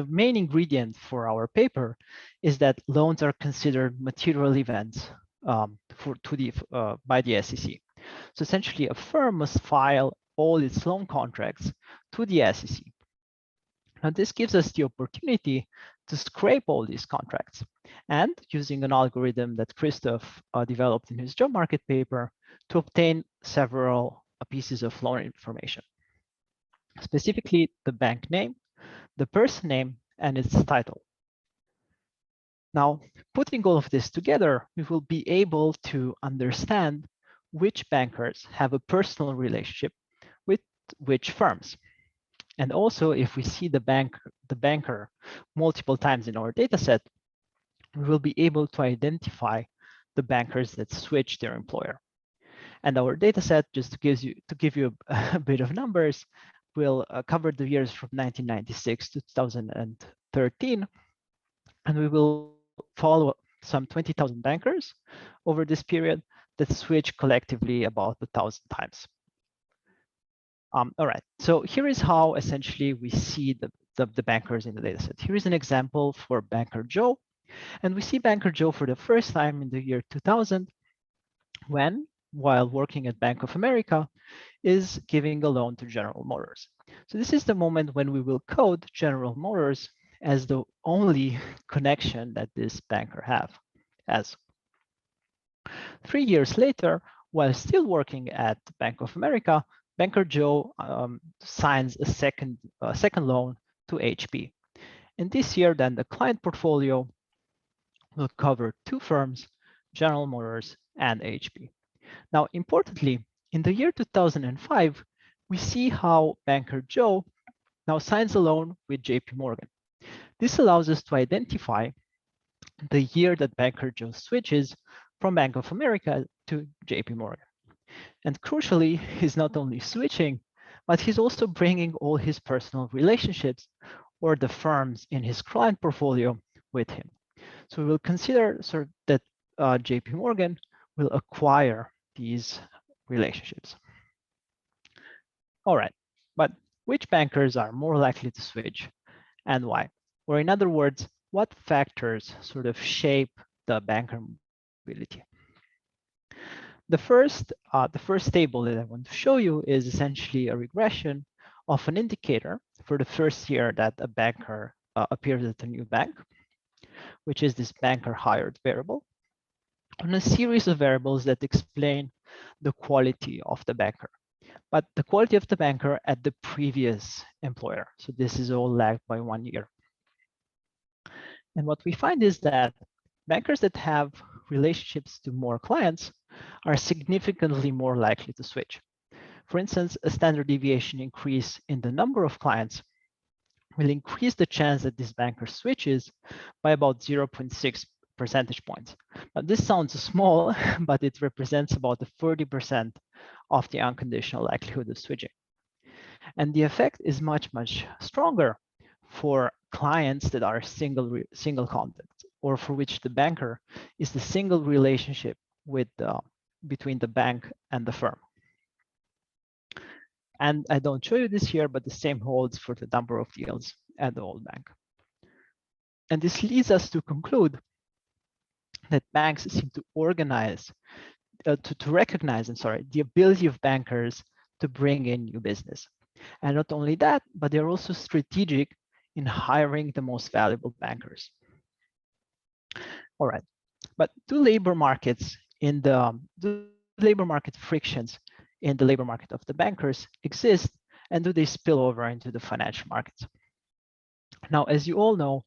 main ingredient for our paper is that loans are considered material events by the SEC. So essentially, a firm must file all its loan contracts to the SEC. Now, this gives us the opportunity to scrape all these contracts and using an algorithm that Christoph developed in his job market paper to obtain several pieces of loan information, specifically the bank name, the person name, and its title. Now, putting all of this together, we will be able to understand which bankers have a personal relationship with which firms. And also, if we see the banker multiple times in our data set, we will be able to identify the bankers that switch their employer. And our data set, just to give you a bit of numbers, will cover the years from 1996 to 2013. And we will follow some 20,000 bankers over this period that switch collectively about 1,000 times. All right, so here is how essentially we see the bankers in the data set. Here is an example for banker Joe. And we see banker Joe for the first time in the year 2000 when, while working at Bank of America, is giving a loan to General Motors. So this is the moment when we will code General Motors as the only connection that this banker has. 3 years later, while still working at Bank of America, banker Joe signs a second loan to HP. And this year, then the client portfolio will cover 2 firms, General Motors and HP. Now, importantly, in the year 2005, we see how banker Joe now signs a loan with JP Morgan. This allows us to identify the year that banker Joe switches from Bank of America to JP Morgan. And crucially, he's not only switching, but he's also bringing all his personal relationships or the firms in his client portfolio with him. So we will consider that JP Morgan will acquire these relationships. All right, but which bankers are more likely to switch and why? Or in other words, what factors sort of shape the banker mobility? The first table that I want to show you is essentially a regression of an indicator for the first year that a banker appears at a new bank, which is this banker hired variable, on a series of variables that explain the quality of the banker, but the quality of the banker at the previous employer. So this is all lagged by 1 year. And what we find is that bankers that have relationships to more clients are significantly more likely to switch. For instance, a standard deviation increase in the number of clients will increase the chance that this banker switches by about 0.6 percentage points. Now, this sounds small, but it represents about 30% of the unconditional likelihood of switching. And the effect is much, much stronger for clients that are single contact, or for which the banker is the single relationship with between the bank and the firm. And I don't show you this here, but the same holds for the number of deals at the old bank. And this leads us to conclude that banks seem to organize, to recognize, the ability of bankers to bring in new business. And not only that, but they're also strategic in hiring the most valuable bankers. All right, but do labor markets labor market frictions in the labor market of the bankers exist, and do they spill over into the financial markets? Now, as you all know,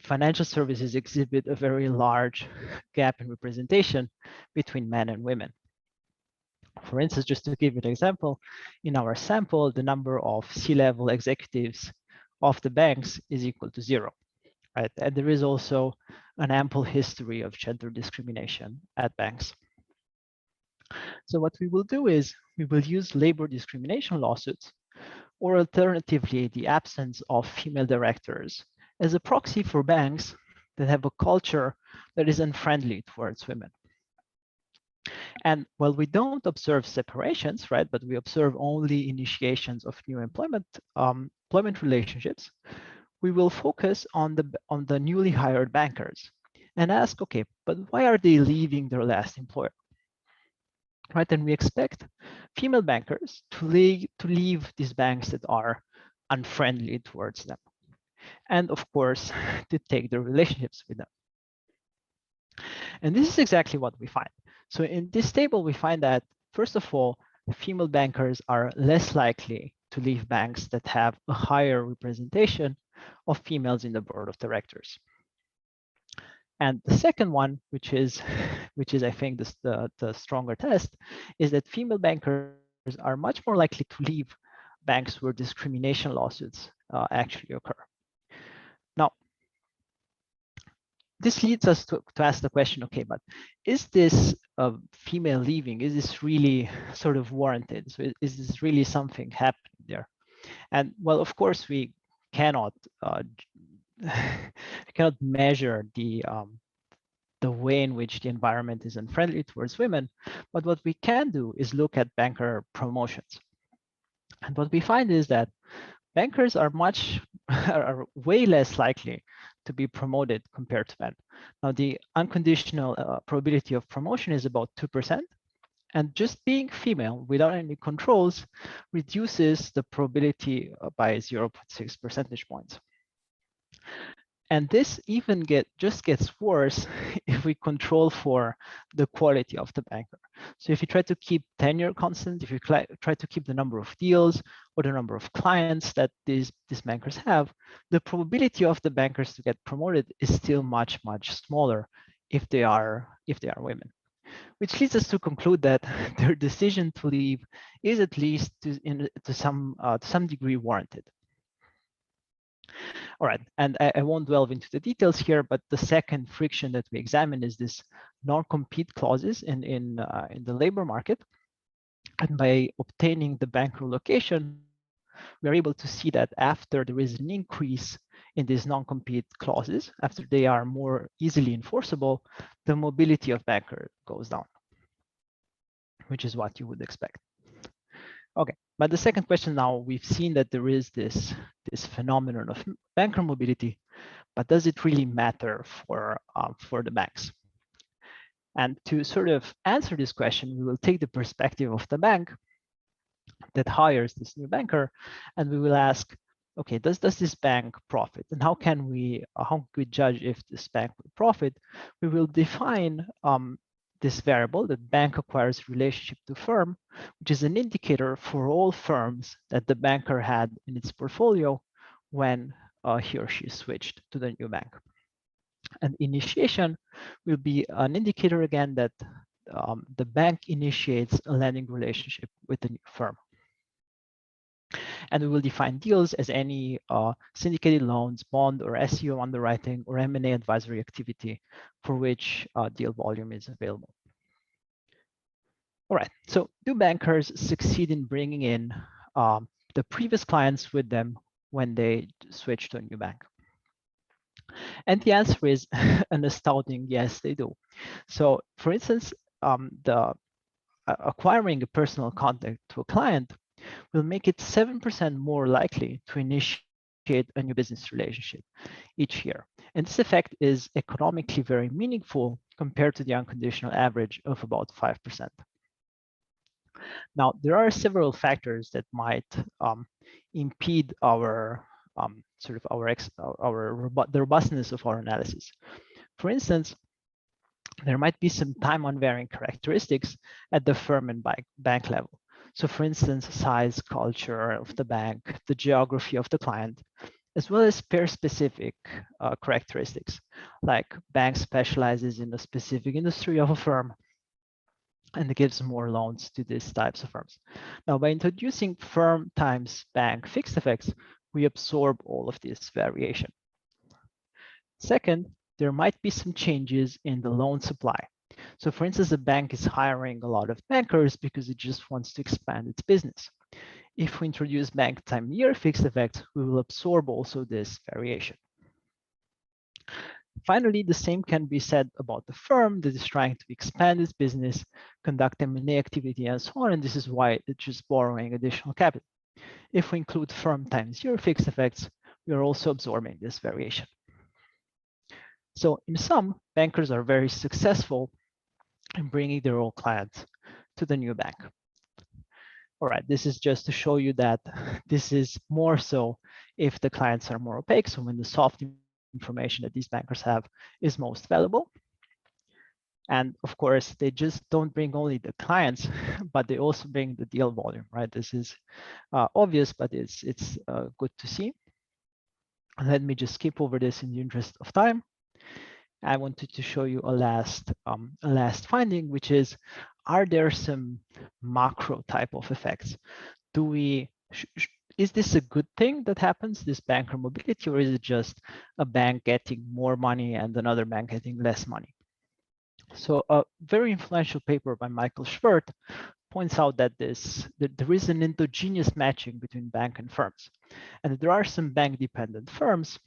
financial services exhibit a very large gap in representation between men and women. For instance, just to give you an example, in our sample, the number of C-level executives of the banks is equal to 0. right? And there is also an ample history of gender discrimination at banks. So what we will do is we will use labor discrimination lawsuits, or alternatively, the absence of female directors, as a proxy for banks that have a culture that is unfriendly towards women. And while we don't observe separations, right, but we observe only initiations of new employment relationships, we will focus on the newly hired bankers and ask, okay, but why are they leaving their last employer? Right, and we expect female bankers to leave these banks that are unfriendly towards them, and of course, to take their relationships with them. And this is exactly what we find. So in this table, we find that, first of all, female bankers are less likely to leave banks that have a higher representation of females in the board of directors. And the second one, which is I think the stronger test, is that female bankers are much more likely to leave banks where discrimination lawsuits actually occur. Now, this leads us to ask the question, okay, but is this female leaving, is this really sort of warranted? So is this really something happening there? And well, of course, we cannot measure the way in which the environment is unfriendly towards women, but what we can do is look at banker promotions. And what we find is that bankers are way less likely to be promoted compared to men. Now, the unconditional probability of promotion is about 2%, and just being female without any controls reduces the probability by 0.6 percentage points. And this even just gets worse if we control for the quality of the banker. So if you try to keep tenure constant, if you try to keep the number of deals or the number of clients that these bankers have, the probability of the bankers to get promoted is still much, much smaller if they are women. Which leads us to conclude that their decision to leave is at least to some degree warranted. All right, and I won't delve into the details here, but the second friction that we examine is this non-compete clauses in the labor market. And by obtaining the banker location, we are able to see that after there is an increase in these non-compete clauses, after they are more easily enforceable, the mobility of banker goes down, which is what you would expect. Okay, but the second question now, we've seen that there is this phenomenon of banker mobility, but does it really matter for the banks? And to sort of answer this question, we will take the perspective of the bank that hires this new banker, and we will ask, okay, does this bank profit? And how can we judge if this bank will profit? We will define this variable, that bank acquires relationship to firm, which is an indicator for all firms that the banker had in its portfolio when he or she switched to the new bank. And initiation will be an indicator again that the bank initiates a lending relationship with the new firm. And we will define deals as any syndicated loans, bond or SEO underwriting or M&A advisory activity for which deal volume is available. All right, so do bankers succeed in bringing in the previous clients with them when they switch to a new bank? And the answer is an astounding yes, they do. So for instance, acquiring a personal contact to a client will make it 7% more likely to initiate a new business relationship each year. And this effect is economically very meaningful compared to the unconditional average of about 5%. Now, there are several factors that might impede the robustness of our analysis. For instance, there might be some time unvarying characteristics at the firm and bank level. So for instance, size, culture of the bank, the geography of the client, as well as pair-specific characteristics, like bank specializes in a specific industry of a firm and it gives more loans to these types of firms. Now, by introducing firm times bank fixed effects, we absorb all of this variation. Second, there might be some changes in the loan supply. So for instance, a bank is hiring a lot of bankers because it just wants to expand its business. If we introduce bank time year fixed effects, we will absorb also this variation. Finally, the same can be said about the firm that is trying to expand its business, conduct M&A activity, and so on, and this is why it's just borrowing additional capital. If we include firm times year fixed effects, we are also absorbing this variation. So in sum, bankers are very successful in bringing their old clients to the new bank. All right, this is just to show you that this is more so if the clients are more opaque, so when the soft information that these bankers have is most valuable. And of course, they just don't bring only the clients, but they also bring the deal volume, right? This is obvious, but it's good to see. Let me just skip over this in the interest of time. I wanted to show you a last finding, which is, are there some macro type of effects? Is this a good thing that happens, this banker mobility, or is it just a bank getting more money and another bank getting less money? So a very influential paper by Michael Schwert points out that there is an endogenous matching between bank and firms, and that there are some bank-dependent firms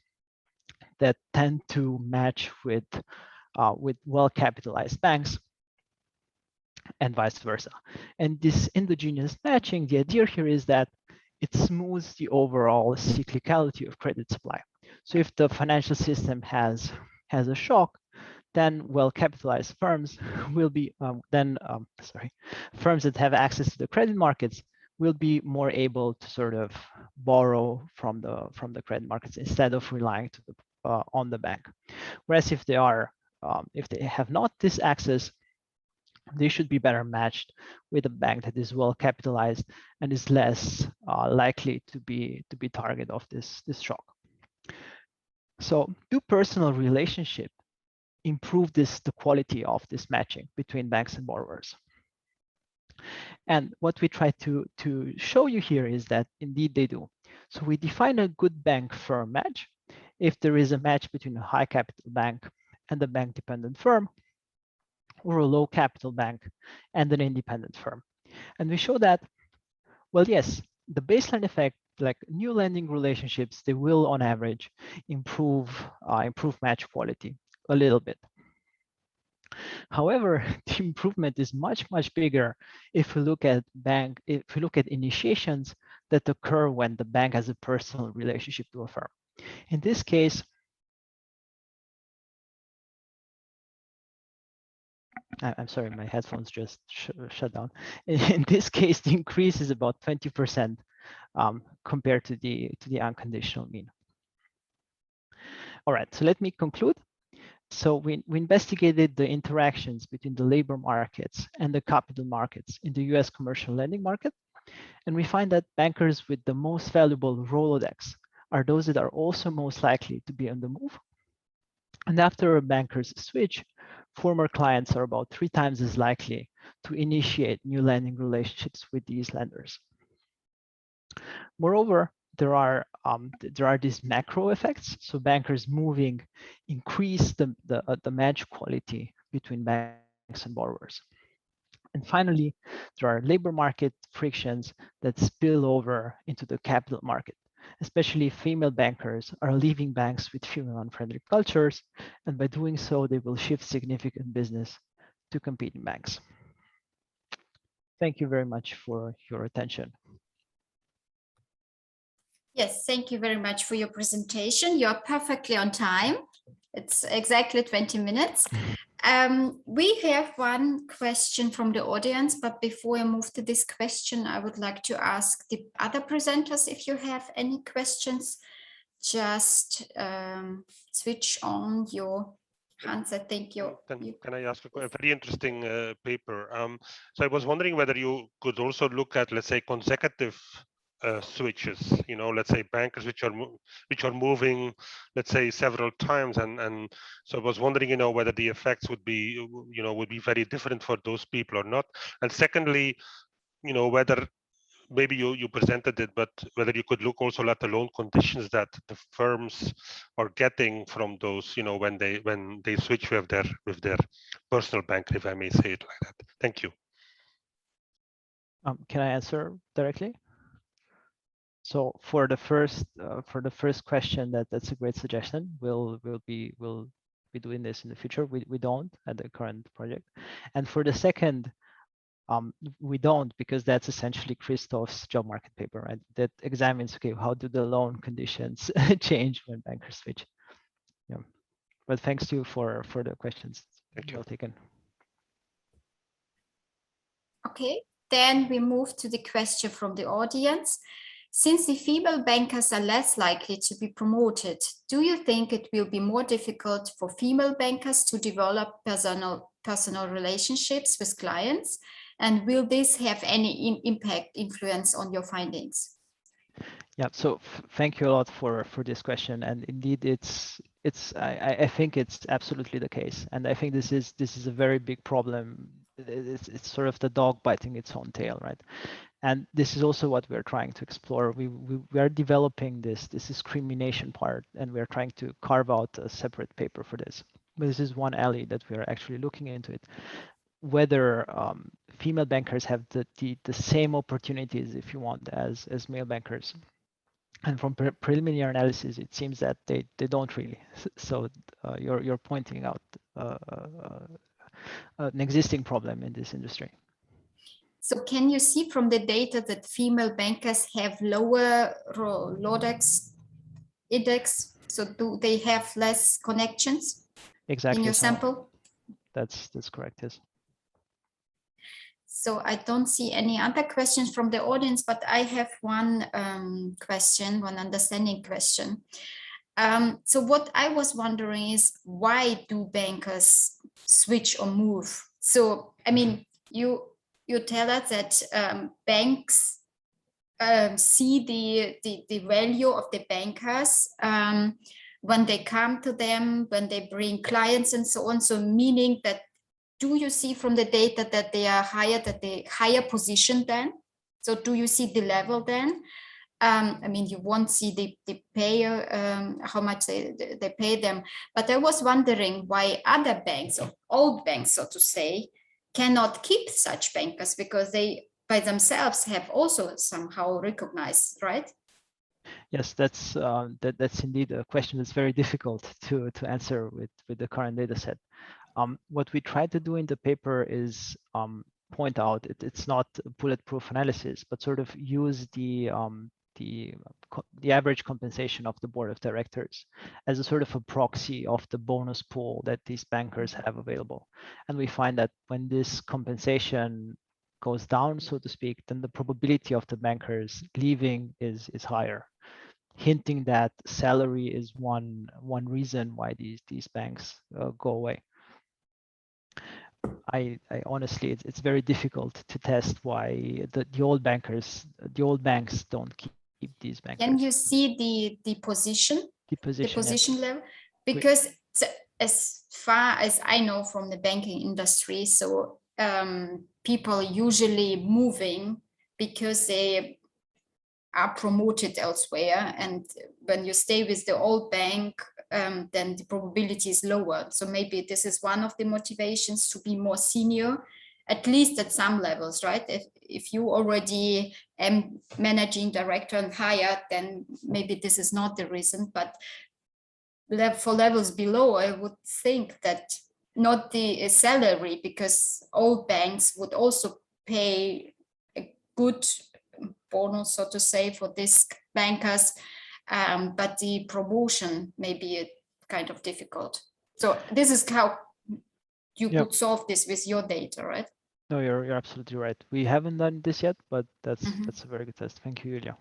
that tend to match with well-capitalized banks, and vice versa. And this endogenous matching, the idea here is that it smooths the overall cyclicality of credit supply. So if the financial system has a shock, then well-capitalized firms will be firms that have access to the credit markets will be more able to sort of borrow from the credit markets instead of relying on the bank. Whereas if they have not this access, they should be better matched with a bank that is well capitalized and is less likely to be target of this shock. So do personal relationship improve the quality of this matching between banks and borrowers? And what we try to show you here is that indeed they do. So we define a good bank firm match if there is a match between a high capital bank and a bank dependent firm, or a low capital bank and an independent firm. And we show that, well, yes, the baseline effect, like new lending relationships, they will on average improve match quality a little bit. However, the improvement is much bigger if we look at initiations that occur when the bank has a personal relationship to a firm. In this case, I'm sorry, my headphones just shut down. In this case, the increase is about 20% compared to the unconditional mean. All right, so let me conclude. So we investigated the interactions between the labor markets and the capital markets in the US commercial lending market. And we find that bankers with the most valuable Rolodex are those that are also most likely to be on the move. And after a banker's switch, former clients are about 3 times as likely to initiate new lending relationships with these lenders. Moreover, there are these macro effects. So bankers moving increase the match quality between banks and borrowers. And finally, there are labor market frictions that spill over into the capital market. Especially female bankers are leaving banks with female-unfriendly cultures, and by doing so, they will shift significant business to competing banks. Thank you very much for your attention. Yes, thank you very much for your presentation. You're perfectly on time. It's exactly 20 minutes. We have one question from the audience, but before I move to this question, I would like to ask the other presenters if you have any questions. Just switch on your hands. I think Can I ask a very interesting paper? So I was wondering whether you could also look at, let's say, consecutive switches, you know, let's say bankers which are moving, let's say, several times, and so I was wondering, you know, whether the effects would be, you know, would be very different for those people or not. And secondly, you know, whether maybe you presented it, but whether you could look also at the loan conditions that the firms are getting from those, when they switch with their personal bank, if I may say it like that. Thank you. Can I answer directly? So for the first question, that's a great suggestion. We'll be doing this in the future. We don't at the current project, and for the second, we don't, because that's essentially Christoph's job market paper, right? That examines, okay, how do the loan conditions change when bankers switch? Yeah, but thanks to you for the questions. Thank you. Well taken. Okay, then we move to the question from the audience. Since the female bankers are less likely to be promoted, do you think it will be more difficult for female bankers to develop personal relationships with clients? And will this have any influence on your findings? Yeah, so thank you a lot for this question. And indeed, I think it's absolutely the case. And I think this is a very big problem. It's sort of the dog biting its own tail, right? And this is also what we're trying to explore. We are developing this discrimination part, and we're trying to carve out a separate paper for this. But this is one alley that we are actually looking into it. Whether female bankers have the same opportunities, if you want, as male bankers. And from preliminary analysis, it seems that they don't really. So you're pointing out an existing problem in this industry. So can you see from the data that female bankers have lower Lodex index? So do they have less connections exactly in your so. sample? That's correct, yes. So I don't see any other questions from the audience, but I have one question, one understanding question. So what I was wondering is, why do bankers switch or move? So, I mean, you tell us that banks see the value of the bankers when they come to them, when they bring clients and so on. So meaning that, do you see from the data that they are higher position then? So do you see the level then? I mean, you won't see the payer, how much they pay them. But I was wondering why other banks, or old banks, so to say, cannot keep such bankers, because they by themselves have also somehow recognized, right? Yes, that's indeed a question that's very difficult to answer with the current data set. What we try to do in the paper is point out it's not a bulletproof analysis, but sort of use the average compensation of the board of directors as a sort of a proxy of the bonus pool that these bankers have available. And we find that when this compensation goes down, so to speak, then the probability of the bankers leaving is higher, hinting that salary is one reason why these banks go away. I honestly, it's very difficult to test why the old banks don't keep these bankers. Can you see the position? The position level? Because as far as I know from the banking industry, so people usually moving because they are promoted elsewhere, and when you stay with the old bank, then the probability is lower. So maybe this is one of the motivations to be more senior, at least at some levels, right? If you already am managing director and higher, then maybe this is not the reason. But for levels below, I would think that not the salary, because old banks would also pay a good bonus, so to say, for these bankers, but the promotion may be kind of difficult. So this is how you could solve this with your data, right? No, you're absolutely right. We haven't done this yet, but that's a very good test. Thank you, Julia.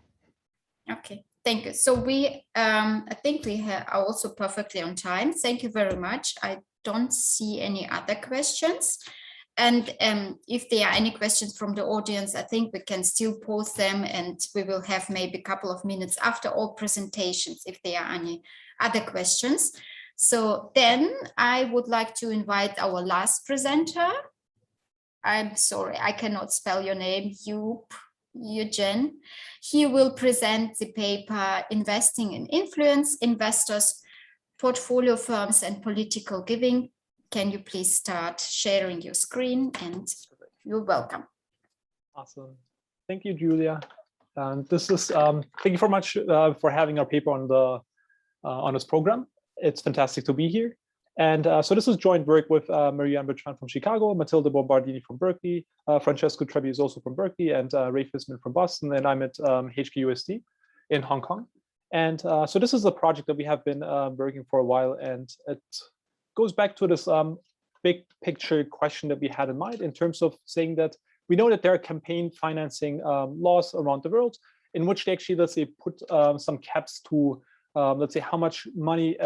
Okay, thank you. So we, I think we are also perfectly on time. Thank you very much. I don't see any other questions. And if there are any questions from the audience, I think we can still post them, and we will have maybe a couple of minutes after all presentations if there are any other questions. So then I would like to invite our last presenter. I'm sorry, I cannot spell your name, Eyub. Yegen. He will present the paper Investing in Influence, Investors, Portfolio Firms and Political Giving. Can you please start sharing your screen, and you're welcome. Awesome. Thank you, Julia. This is thank you very much for having our paper on this program. It's fantastic to be here. And so this is joint work with Marianne Bertrand from Chicago, Matilde Bombardini from Berkeley, Francesco Trebbi is also from Berkeley, and Ray Fisman from Boston, and I'm at HKUST in Hong Kong. And so this is a project that we have been working for a while, and it goes back to this big picture question that we had in mind in terms of saying that we know that there are campaign financing laws around the world in which they actually, let's say, put some caps to, let's say, how much money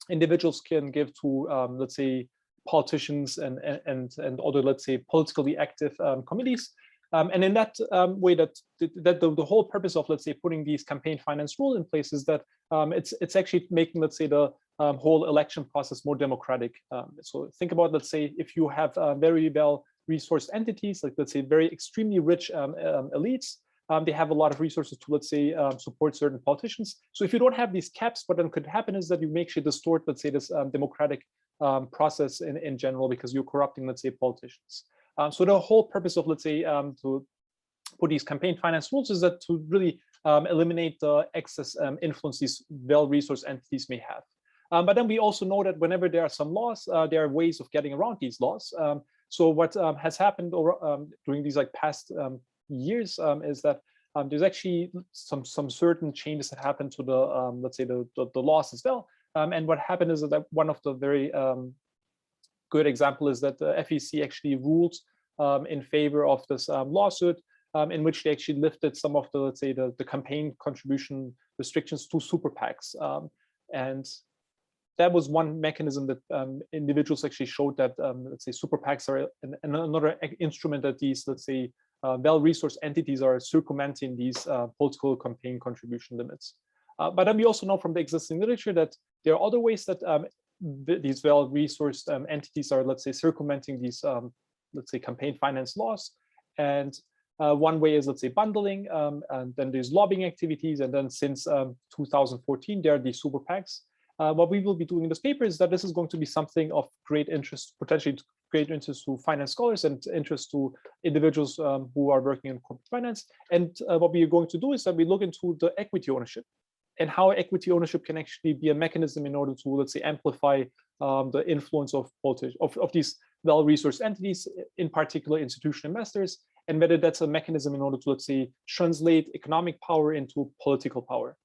individuals can give to, let's say, politicians and other, let's say, politically active committees. And in that way, that the whole purpose of, let's say, putting these campaign finance rule in place is that it's actually making, let's say, the whole election process more democratic. So think about, let's say, if you have very well-resourced entities, like, let's say, very extremely rich elites, they have a lot of resources to, let's say, support certain politicians. So if you don't have these caps, what then could happen is that you make sure distort, let's say, this democratic process in general, because you're corrupting, let's say, politicians. So the whole purpose of, let's say, to put these campaign finance rules is that to really eliminate the excess influence these well-resourced entities may have. But then we also know that whenever there are some laws, there are ways of getting around these laws. So what has happened over, during these like past years is that there's actually some certain changes that happen to the let's say the laws as well. And what happened is that one of the very good example is that the FEC actually ruled in favor of this lawsuit in which they actually lifted some of the, let's say, the campaign contribution restrictions to super PACs. And that was one mechanism that individuals actually showed that, let's say, super PACs are another instrument that these, let's say, well-resourced entities are circumventing these political campaign contribution limits. But then we also know from the existing literature that there are other ways that these well-resourced entities are, let's say, circumventing these, let's say, campaign finance laws. And one way is, let's say, bundling, and then there's lobbying activities. And then since 2014, there are these super PACs. What we will be doing in this paper is that this is going to be something of great interest, potentially great interest to finance scholars and interest to individuals who are working in corporate finance. And what we are going to do is that we look into the equity ownership and how equity ownership can actually be a mechanism in order to, let's say, amplify the influence of these well-resourced entities, in particular institutional investors, and whether that's a mechanism in order to, let's say, translate economic power into political power.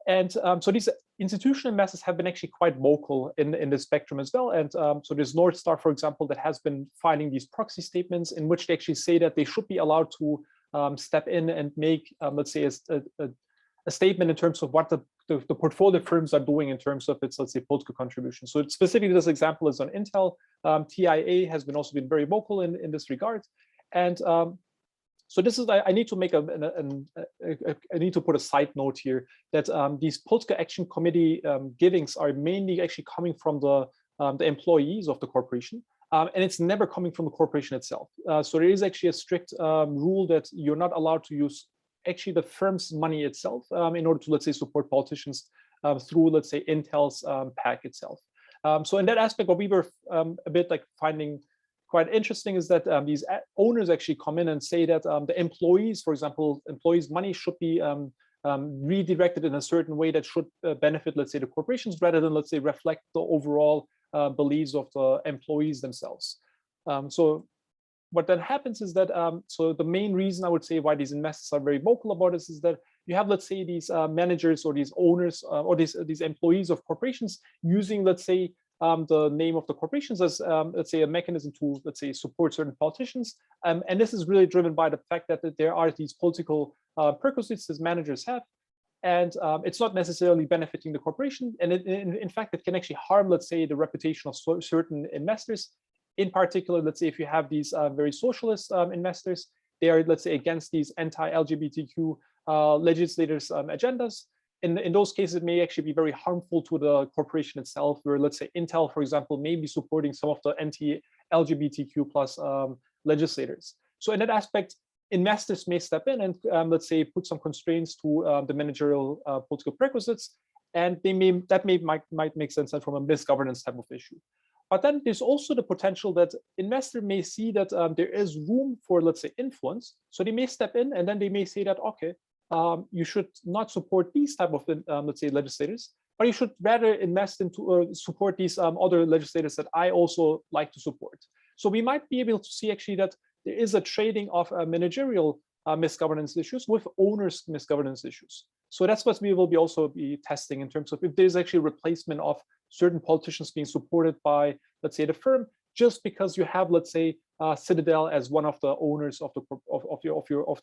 And so these institutional investors have been actually quite vocal in the spectrum as well. And so there's North Star, for example, that has been filing these proxy statements in which they actually say that they should be allowed to step in and make, let's say, a statement in terms of what the portfolio firms are doing in terms of its, let's say, political contribution. So specifically, this example is on Intel. TIA has also been very vocal in this regard. And so this is, I need to make I need to put a side note here that these political action committee givings are mainly actually coming from the employees of the corporation. And it's never coming from the corporation itself. So there is actually a strict rule that you're not allowed to use actually the firm's money itself in order to, let's say, support politicians through, let's say, Intel's PAC itself. So in that aspect, what we were a bit like finding quite interesting is that these owners actually come in and say that the employees, for example, employees' money should be redirected in a certain way that should benefit, let's say, the corporations rather than, let's say, reflect the overall beliefs of the employees themselves. So what then happens is that, so the main reason I would say why these investors are very vocal about this is that you have, let's say, these managers or these owners or these employees of corporations using, let's say, the name of the corporations as, let's say, a mechanism to, let's say, support certain politicians. And this is really driven by the fact that there are these political perquisites as managers have. And it's not necessarily benefiting the corporation. And in fact, it can actually harm, let's say, the reputation of certain investors. In particular, let's say, if you have these very socialist investors, they are, let's say, against these anti-LGBTQ legislators' agendas. In those cases, it may actually be very harmful to the corporation itself, where, let's say, Intel, for example, may be supporting some of the anti-LGBTQ plus legislators. So in that aspect, investors may step in and let's say put some constraints to the managerial political prerequisites, and might make sense from a misgovernance type of issue. But then there's also the potential that investor may see that there is room for, let's say, influence. So they may step in and then they may say that, okay, you should not support these type of, let's say, legislators, but you should rather invest into support these other legislators that I also like to support. So we might be able to see actually that there is a trading of managerial misgovernance issues with owners' misgovernance issues. So that's what we will be also be testing in terms of if there's actually replacement of certain politicians being supported by, let's say, the firm, just because you have, let's say, Citadel as one of the owners of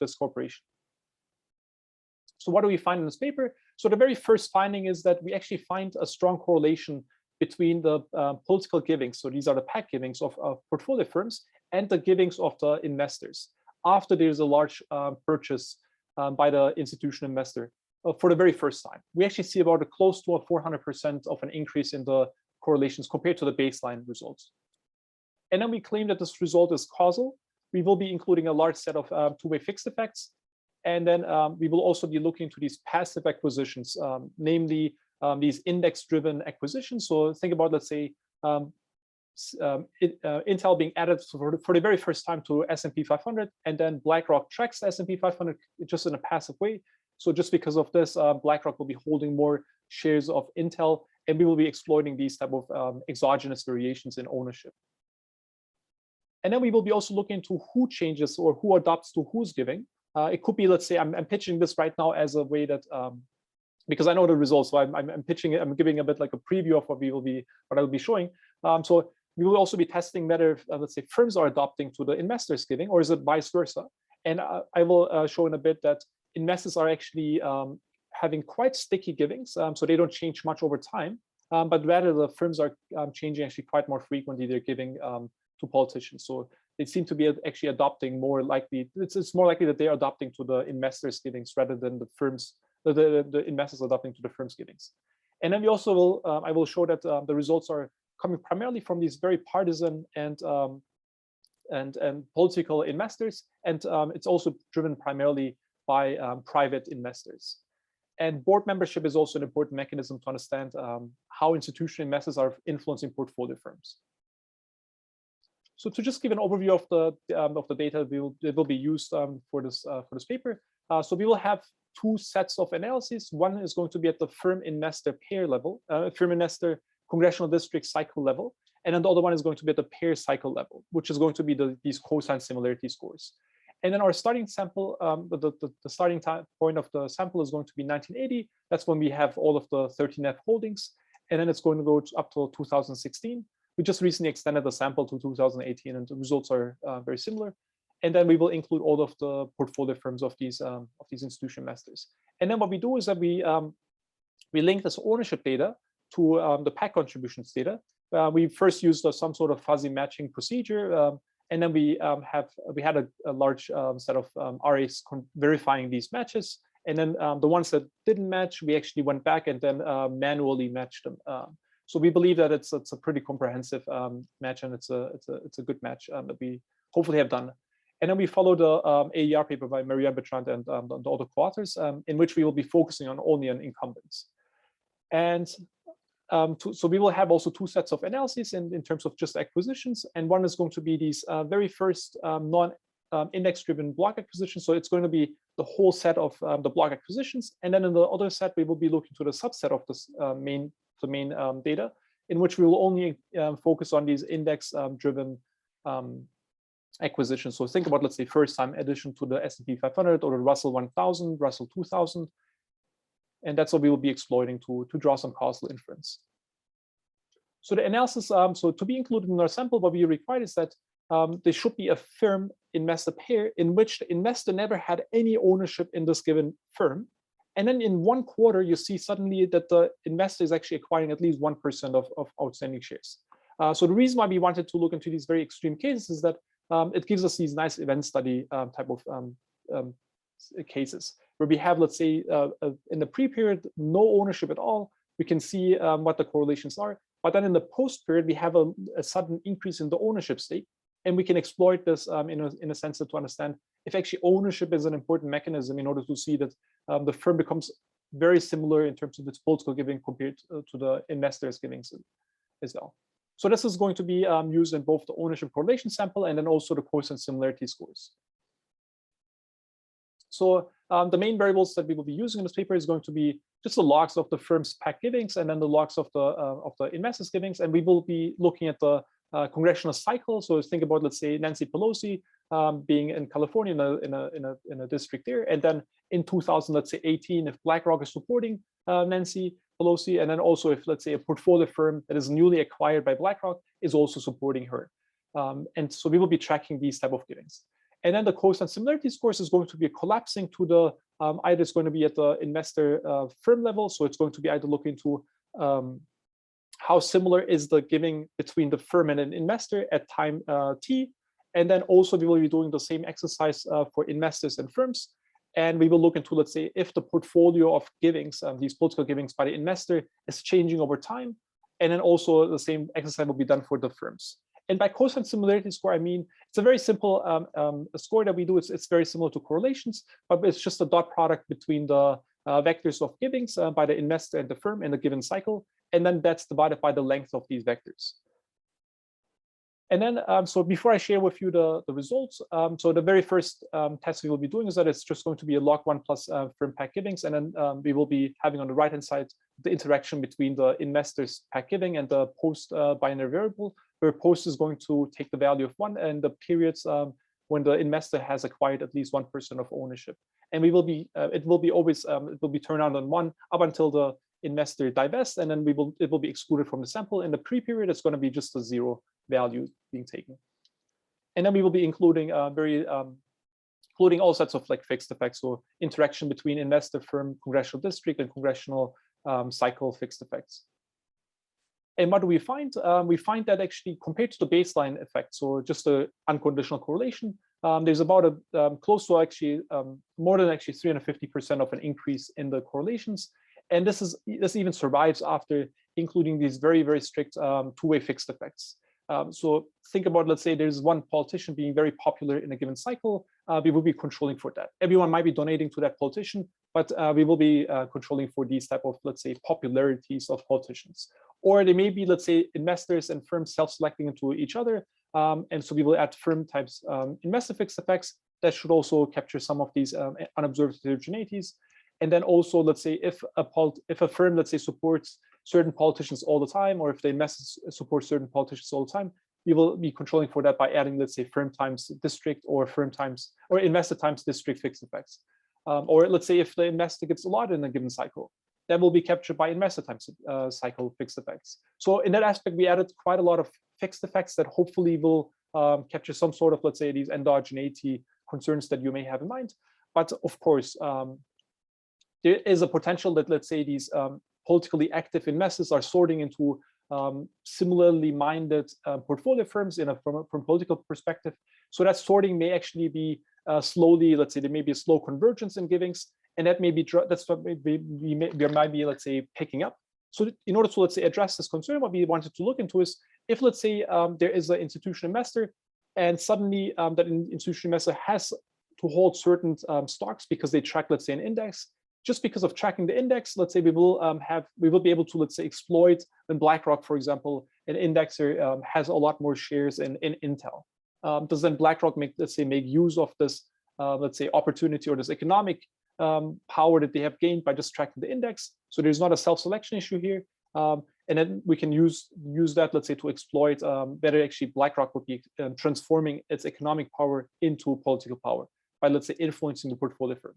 this corporation. So what do we find in this paper? So the very first finding is that we actually find a strong correlation between the political givings. So these are the PAC givings of portfolio firms and the givings of the investors after there's a large purchase by the institutional investor for the very first time. We actually see about close to a 400% of an increase in the correlations compared to the baseline results. And then we claim that this result is causal. We will be including a large set of two-way fixed effects. And then we will also be looking to these passive acquisitions, namely these index-driven acquisitions. So think about, let's say, Intel being added for the very first time to S&P 500, and then BlackRock tracks the S&P 500 just in a passive way. So just because of this, BlackRock will be holding more shares of Intel, and we will be exploiting these type of exogenous variations in ownership. And then we will be also looking into who changes or who adopts to who's giving. It could be, let's say, I'm pitching this right now as a way that, because I know the results, so I'm pitching it, I'm giving a bit like a preview of what I will be showing. So we will also be testing whether, let's say, firms are adopting to the investors giving, or is it vice versa? And I will show in a bit that investors are actually having quite sticky givings, so they don't change much over time, but rather the firms are changing actually quite more frequently. They're giving to politicians. So they seem to be actually adopting more likely, it's more likely that they're adopting to the investors' givings rather than the firms, the investors adopting to the firms' givings. And then we also will, I will show that the results are coming primarily from these very partisan and political investors, and it's also driven primarily by private investors. And board membership is also an important mechanism to understand how institutional investors are influencing portfolio firms. So to just give an overview of the data that will be used for this paper, so we will have two sets of analyses. One is going to be at the firm investor pair level, firm investor congressional district cycle level, and then the other one is going to be at the pair cycle level, which is going to be these cosine similarity scores. And then our starting sample, the starting point of the sample is going to be 1980. That's when we have all of the 13F holdings, and then it's going to go up to 2016. We just recently extended the sample to 2018, and the results are very similar. And then we will include all of the portfolio firms of these institutional investors. And then what we do is that we link this ownership data to the PAC contributions data. We first used some sort of fuzzy matching procedure, and then we had a large set of RAs verifying these matches. And then the ones that didn't match, we actually went back and then manually matched them. So we believe that it's a pretty comprehensive match, and it's a good match that we hopefully have done. And then we follow the AER paper by Marianne, Bertrand, and the other co-authors, in which we will be focusing only on incumbents. And so we will have also two sets of analyses in terms of just acquisitions, and one is going to be these very first non-index-driven block acquisitions. So it's going to be the whole set of the block acquisitions, and then in the other set we will be looking to the subset of this main data, in which we will only focus on these index-driven acquisitions. So think about, let's say, first-time addition to the S&P 500 or the Russell 1000, Russell 2000. And that's what we will be exploiting to draw some causal inference. So the analysis, so to be included in our sample, what we require is that there should be a firm investor pair in which the investor never had any ownership in this given firm. And then in one quarter, you see suddenly that the investor is actually acquiring at least 1% of outstanding shares. So the reason why we wanted to look into these very extreme cases is that it gives us these nice event study type of cases, where we have, let's say, in the pre-period, no ownership at all. We can see what the correlations are. But then in the post-period, we have a sudden increase in the ownership stake. And we can exploit this in a sense to understand if actually ownership is an important mechanism in order to see that the firm becomes very similar in terms of its political giving compared to the investors' givings as well. So this is going to be used in both the ownership correlation sample and then also the quotient similarity scores. So the main variables that we will be using in this paper is going to be just the logs of the firm's PAC givings and then the logs of the investors' givings, and we will be looking at the congressional cycle. So think about, let's say, Nancy Pelosi being in California in a district there, and then in 2018, if BlackRock is supporting Nancy Pelosi, and then also if, let's say, a portfolio firm that is newly acquired by BlackRock is also supporting her, and so we will be tracking these type of givings. And then the quotient similarity scores is going to be collapsing to the either it's going to be at the investor firm level, so it's going to be either looking to how similar is the giving between the firm and an investor at time t, and then also we will be doing the same exercise for investors and firms, and we will look into, let's say, if the portfolio of givings, these political givings by the investor, is changing over time, and then also the same exercise will be done for the firms. And by quotient similarity score, I mean it's a very simple score that we do. It's very similar to correlations, but it's just a dot product between the vectors of givings by the investor and the firm in a given cycle, and then that's divided by the length of these vectors. And then, so before I share with you the results, so the very first test we will be doing is that it's just going to be a log1 plus firm PAC givings, and then we will be having on the right-hand side the interaction between the investors' PAC giving and the post binary variable, where post is going to take the value of 1 and the periods when the investor has acquired at least 1% of ownership. And we will be, it will be always, it will be turned on 1 up until the investor divests, and then it will be excluded from the sample. In the pre-period, it's going to be just a 0 value being taken. And then we will be including including all sorts of like fixed effects, so interaction between investor, firm, congressional district, and congressional cycle fixed effects. And what do we find? We find that actually compared to the baseline effect, so just the unconditional correlation, there's about a close to actually more than actually 350% of an increase in the correlations. And this even survives after including these very, very strict two-way fixed effects. So think about, let's say there's one politician being very popular in a given cycle, we will be controlling for that. Everyone might be donating to that politician, but we will be controlling for these type of, let's say, popularities of politicians. Or they may be, let's say, investors and firms self-selecting into each other. And so we will add firm types investor fixed effects that should also capture some of these unobserved heterogeneities. And then also, let's say, if a firm, let's say, supports certain politicians all the time, or if they support certain politicians all the time, we will be controlling for that by adding, let's say, firm times district or firm times or investor times district fixed effects. Or let's say if the investor gets a lot in a given cycle, that will be captured by investor times cycle fixed effects. So in that aspect, we added quite a lot of fixed effects that hopefully will capture some sort of, let's say, these endogeneity concerns that you may have in mind. But of course, there is a potential that, let's say, these politically active investors are sorting into similarly minded portfolio firms from a political perspective. So that sorting may actually be slowly, let's say, there may be a slow convergence in givings, and that may be, that's what there might be, let's say, picking up. So in order to, let's say, address this concern, what we wanted to look into is if, let's say, there is an institutional investor, and suddenly that institutional investor has to hold certain stocks because they track, let's say, an index. Just because of tracking the index, let's say we will be able to, let's say, exploit when BlackRock, for example, an indexer has a lot more shares in Intel. Does then BlackRock make use of this, let's say, opportunity or this economic power that they have gained by just tracking the index? So there's not a self-selection issue here, and then we can use that, let's say, to exploit whether actually BlackRock would be transforming its economic power into political power by, let's say, influencing the portfolio firm.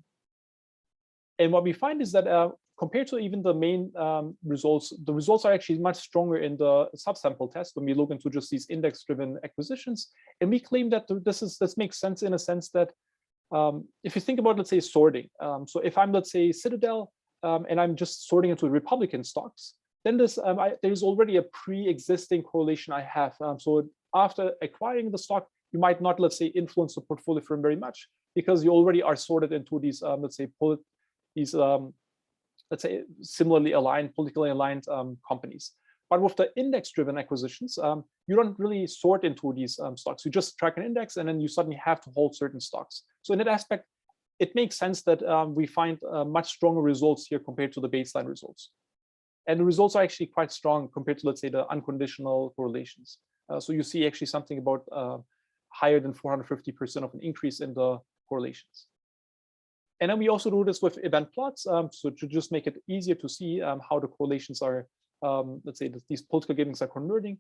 And what we find is that compared to even the main results, the results are actually much stronger in the subsample test when we look into just these index-driven acquisitions. And we claim that this makes sense in a sense that if you think about, let's say, sorting. So if I'm, let's say, Citadel, and I'm just sorting into Republican stocks, then there's already a pre-existing correlation I have. So after acquiring the stock, you might not, let's say, influence the portfolio firm very much because you already are sorted into these, let's say, let's say, similarly aligned, politically aligned companies. But with the index-driven acquisitions, you don't really sort into these stocks. You just track an index, and then you suddenly have to hold certain stocks. So in that aspect, it makes sense that we find much stronger results here compared to the baseline results. And the results are actually quite strong compared to, let's say, the unconditional correlations. So you see actually something about higher than 450% of an increase in the correlations. And then we also do this with event plots, so to just make it easier to see how the correlations are, let's say, these political givings are converting.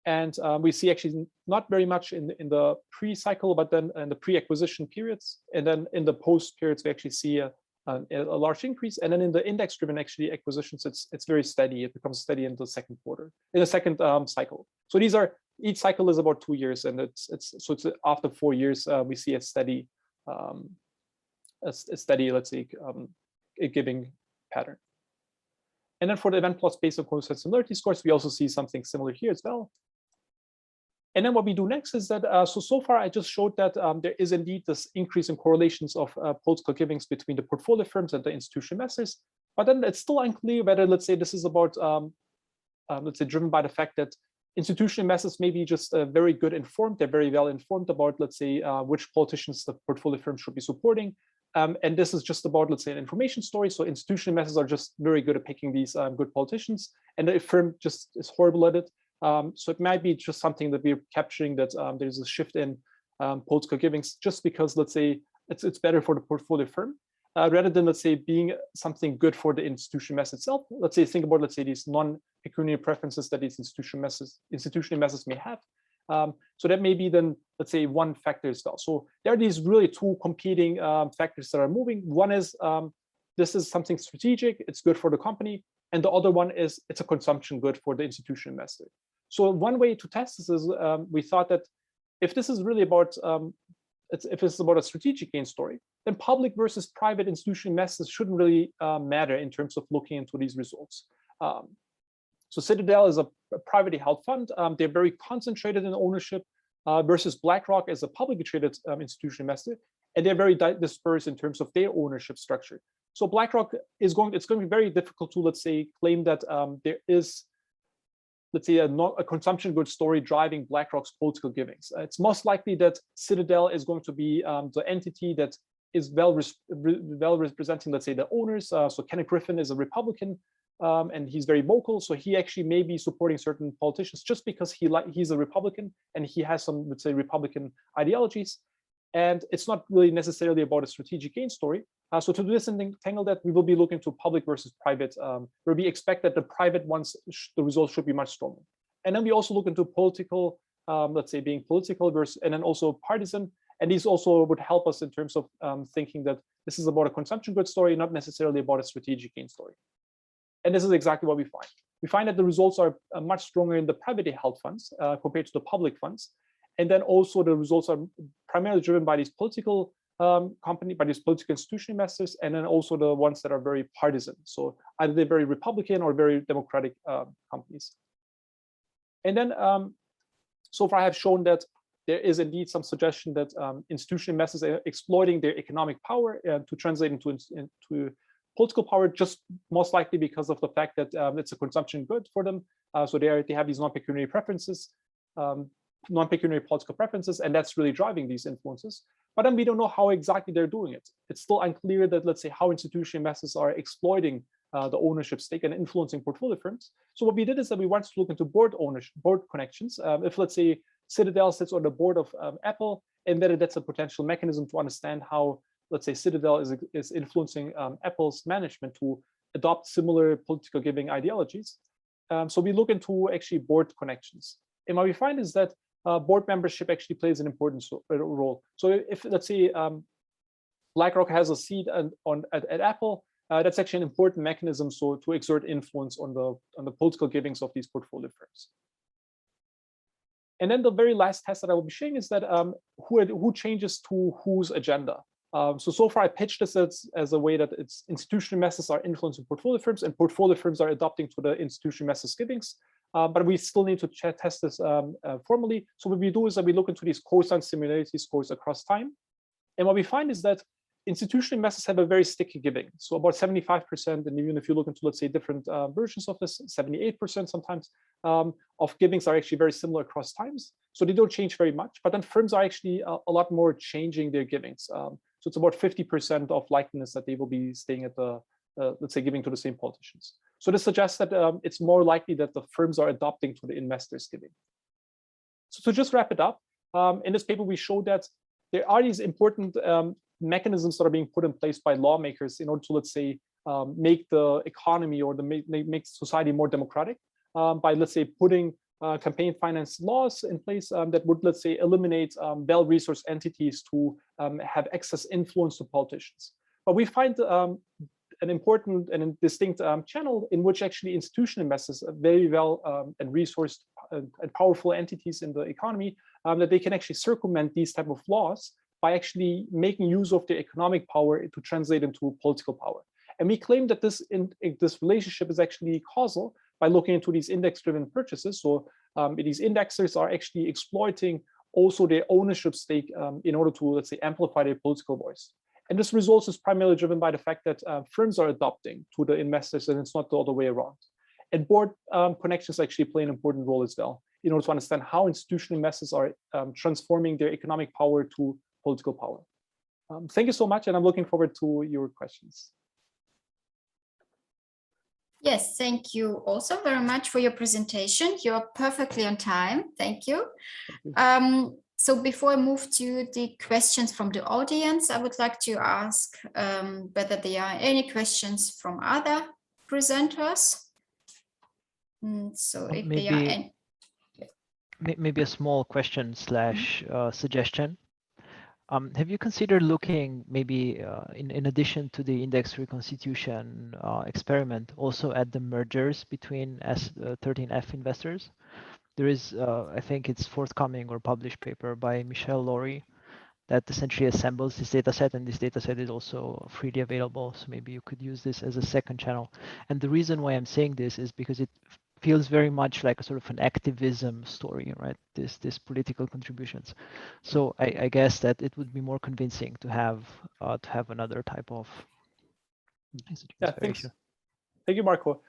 And we see actually not very much in the pre-cycle, but then in the pre-acquisition periods. And then in the post periods, we actually see a large increase. And then in the index-driven actually acquisitions, it's very steady. It becomes steady in the second quarter, in the second cycle. So these are, each cycle is about 2 years, and it's after 4 years we see a steady, let's say, a giving pattern. And then for the event plots based on coincidence similarity scores, we also see something similar here as well. And then what we do next is that, so far I just showed that there is indeed this increase in correlations of political givings between the portfolio firms and the institutional investors. But then it's still unclear whether, let's say, this is about, let's say, driven by the fact that institutional investors may be just very good informed. They're very well informed about, let's say, which politicians the portfolio firm should be supporting. And this is just about, let's say, an information story. So institutional investors are just very good at picking these good politicians, and the firm just is horrible at it. So it might be just something that we're capturing, that there's a shift in political givings just because, let's say, it's better for the portfolio firm rather than, let's say, being something good for the institutional investor itself. Let's say, think about, let's say, these non-pecuniary preferences that these institutional investors may have. So that may be then, let's say, one factor as well. So there are these really two competing factors that are moving. One is this is something strategic, it's good for the company. And the other one is it's a consumption good for the institutional investor. So one way to test this is we thought that if this is really about, if it's about a strategic gain story, then public versus private institutional investors shouldn't really matter in terms of looking into these results. So Citadel is a privately held fund. They're very concentrated in ownership versus BlackRock as a publicly traded institutional investor, and they're very dispersed in terms of their ownership structure. So BlackRock is it's going to be very difficult to, let's say, claim that there is, let's say, a consumption good story driving BlackRock's political givings. It's most likely that Citadel is going to be the entity that is well representing, let's say, the owners. So Kenneth Griffin is a Republican, and he's very vocal. So he actually may be supporting certain politicians just because he's a Republican and he has some, let's say, Republican ideologies. And it's not really necessarily about a strategic gain story. So to disentangle that, we will be looking to public versus private, where we expect that the private ones, the results should be much stronger. And then we also look into political, let's say, being political versus, and then also partisan. And these also would help us in terms of thinking that this is about a consumption good story, not necessarily about a strategic gain story. And this is exactly what we find. We find that the results are much stronger in the privately held funds compared to the public funds. And then also the results are primarily driven by these political by these political institutional investors, and then also the ones that are very partisan. So either they're very Republican or very Democratic companies. And then so far I have shown that there is indeed some suggestion that institutional investors are exploiting their economic power to translate into political power, just most likely because of the fact that it's a consumption good for them. So they have these non-pecuniary preferences, non-pecuniary political preferences, and that's really driving these influences. But then we don't know how exactly they're doing it. It's still unclear that, let's say, how institutional investors are exploiting the ownership stake and influencing portfolio firms. So what we did is that we wanted to look into board ownership, board connections. If, let's say, Citadel sits on the board of Apple, and whether that's a potential mechanism to understand how, let's say, Citadel is influencing Apple's management to adopt similar political giving ideologies. So we look into actually board connections. And what we find is that board membership actually plays an important role. So if, let's say, BlackRock has a seat at Apple, that's actually an important mechanism so to exert influence on the political givings of these portfolio firms. And then the very last test that I will be showing is that who changes to whose agenda. So far I pitched this as a way that it's institutional investors are influencing portfolio firms and portfolio firms are adopting to the institutional investors' givings. But we still need to test this formally. So what we do is that we look into these coincidence similarity scores across time. And what we find is that institutional investors have a very sticky giving. So about 75%, and even if you look into, let's say, different versions of this, 78% sometimes of givings are actually very similar across times. So they don't change very much, but then firms are actually a lot more changing their givings. So it's about 50% of likeliness that they will be staying at the, let's say, giving to the same politicians. So this suggests that it's more likely that the firms are adopting to the investors' giving. So to just wrap it up, in this paper, we show that there are these important mechanisms that are being put in place by lawmakers in order to, let's say, make the economy or make society more democratic by, let's say, putting campaign finance laws in place that would, let's say, eliminate well-resourced entities to have excess influence to politicians. But we find an important and a distinct channel in which actually institutional investors are very well and resourced and powerful entities in the economy that they can actually circumvent these type of laws by actually making use of their economic power to translate into political power. And we claim that this relationship is actually causal by looking into these index-driven purchases. So these indexers are actually exploiting also their ownership stake in order to, let's say, amplify their political voice. And this result is primarily driven by the fact that firms are adopting to the investors, and it's not the other way around. And board connections actually play an important role as well in order to understand how institutional investors are transforming their economic power to political power. Thank you so much, and I'm looking forward to your questions. Yes, thank you also very much for your presentation. You're perfectly on time. Thank you. So before I move to the questions from the audience, I would like to ask whether there are any questions from other presenters. So if there are any... Maybe a small question slash suggestion. Have you considered looking maybe in addition to the index reconstitution experiment also at the mergers between S13F investors? There is, I think it's forthcoming or published paper by Michelle Laurie that essentially assembles this data set, and this data set is also freely available. So maybe you could use this as a second channel. And the reason why I'm saying this is because it feels very much like a sort of an activism story, right? This political contributions. So I guess that it would be more convincing to have another type of. Yeah, thanks. Thank you, Marco.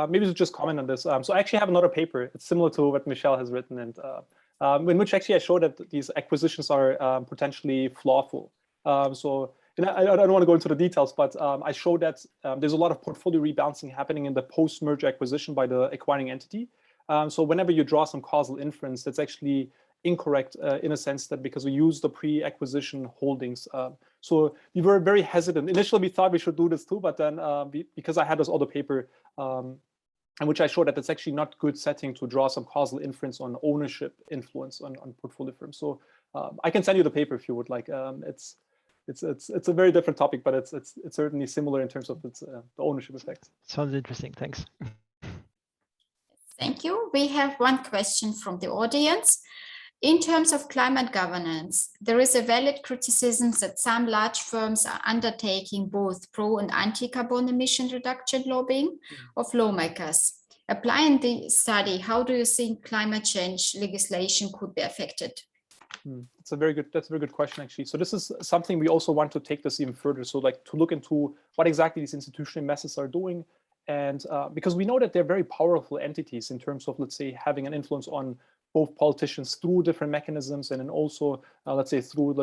Maybe to just comment on this. So I actually have another paper. It's similar to what Michelle has written, and in which actually I show that these acquisitions are potentially flawful. So I don't want to go into the details, but I show that there's a lot of portfolio rebalancing happening in the post-merger acquisition by the acquiring entity. So whenever you draw some causal inference, that's actually incorrect in a sense that because we use the pre-acquisition holdings. So we were very hesitant. Initially, we thought we should do this too, but then because I had this other paper in which I showed that it's actually not good setting to draw some causal inference on ownership influence on portfolio firms. So I can send you the paper if you would like. It's a very different topic, but it's certainly similar in terms of its the ownership effects. Sounds interesting. Thanks. Thank you. We have one question from the audience. In terms of climate governance, there is a valid criticism that some large firms are undertaking both pro and anti-carbon emission reduction lobbying of lawmakers. Applying the study, how do you think climate change legislation could be affected? That's a very good question, actually. So this is something we also want to take this even further. So like to look into what exactly these institutional investors are doing. And because we know that they're very powerful entities in terms of, let's say, having an influence on both politicians through different mechanisms, and then also, let's say, through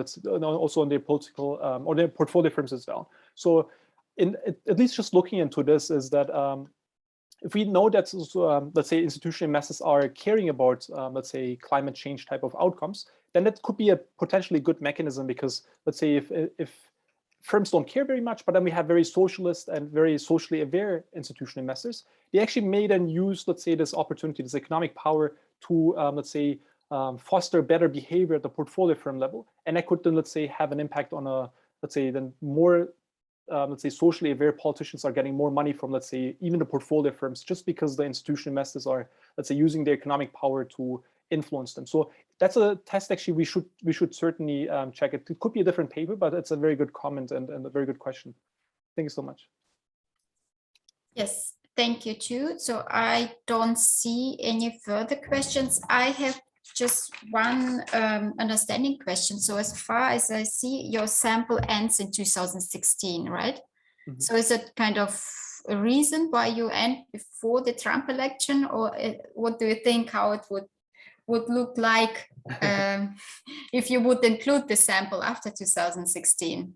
also on their political or their portfolio firms as well. So, at least just looking into this is that if we know that, let's say, institutional investors are caring about, let's say, climate change type of outcomes, then that could be a potentially good mechanism because, let's say, if firms don't care very much, but then we have very socialist and very socially aware institutional investors, they actually may then use, let's say, this opportunity, this economic power to, let's say, foster better behavior at the portfolio firm level. And that could then, let's say, have an impact on let's say, then more, let's say, socially aware politicians are getting more money from, let's say, even the portfolio firms, just because the institutional investors are, let's say, using their economic power to influence them. So that's a test actually we should certainly check it. It could be a different paper, but it's a very good comment and a very good question. Thank you so much. Yes, thank you too. So I don't see any further questions. I have just one understanding question. So as far as I see, your sample ends in 2016, right? Mm-hmm. So is it kind of a reason why you end before the Trump election, or what do you think how it would look like if you would include the sample after 2016?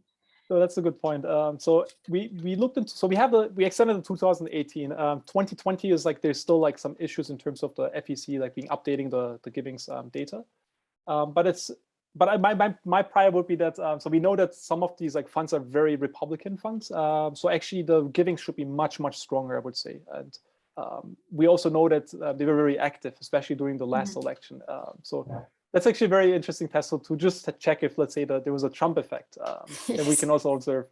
So that's a good point. So we looked into, so we extended in 2018. 2020 is like, there's still like some issues in terms of the FEC, like being updating the givings data. But my prior would be that, so we know that some of these like funds are very Republican funds. So actually the giving should be much, much stronger, I would say. And we also know that they were very active, especially during the last election. So that's actually a very interesting test to just check if, let's say, that there was a Trump effect that we can also observe.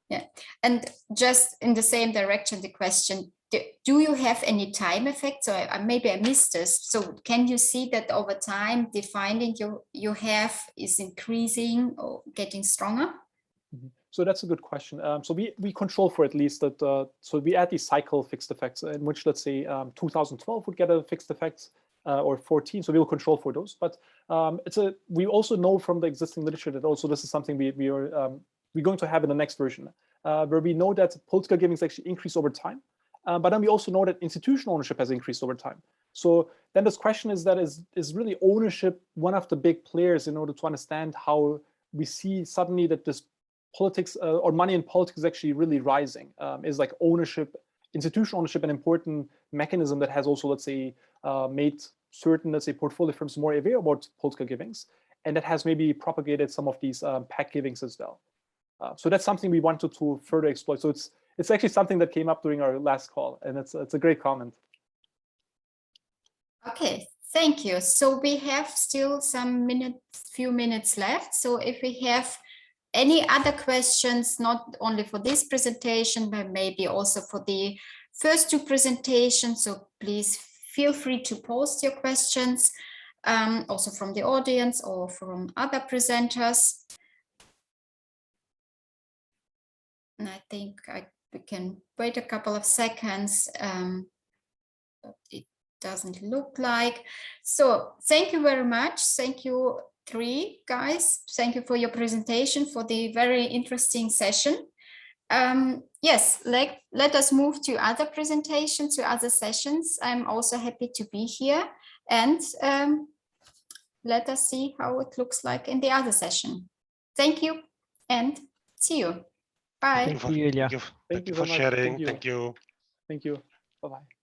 Yeah, and just in the same direction, the question, do you have any time effect? So maybe I missed this. So can you see that over time, the finding you have is increasing or getting stronger? So that's a good question. So we control for at least that. So we add these cycle fixed effects in which, let's say, 2012 would get a fixed effect. Or 14, so we will control for those. But we also know from the existing literature that also this is something we're going to have in the next version, where we know that political givings actually increase over time. But then we also know that institutional ownership has increased over time. So then this question is really ownership one of the big players in order to understand how we see suddenly that this politics or money in politics is actually really rising? Is like ownership, institutional ownership, an important mechanism that has also, let's say, made certain, let's say, portfolio firms more aware about political givings, and that has maybe propagated some of these PAC givings as well. So that's something we wanted to further exploit. So it's actually something that came up during our last call, and it's a great comment. Okay, thank you. So we have still some few minutes left. So if we have any other questions, not only for this presentation, but maybe also for the first two presentations, so please feel free to post your questions, also from the audience or from other presenters. And I think we can wait a couple of seconds. But it doesn't look like. So thank you very much. Thank you, three guys. Thank you for your presentation, for the very interesting session. Yes, let us move to other presentations, to other sessions. I'm also happy to be here, and let us see how it looks like in the other session. Thank you and see you. Bye. Thank you for sharing. Thank you. Thank you. Bye-bye.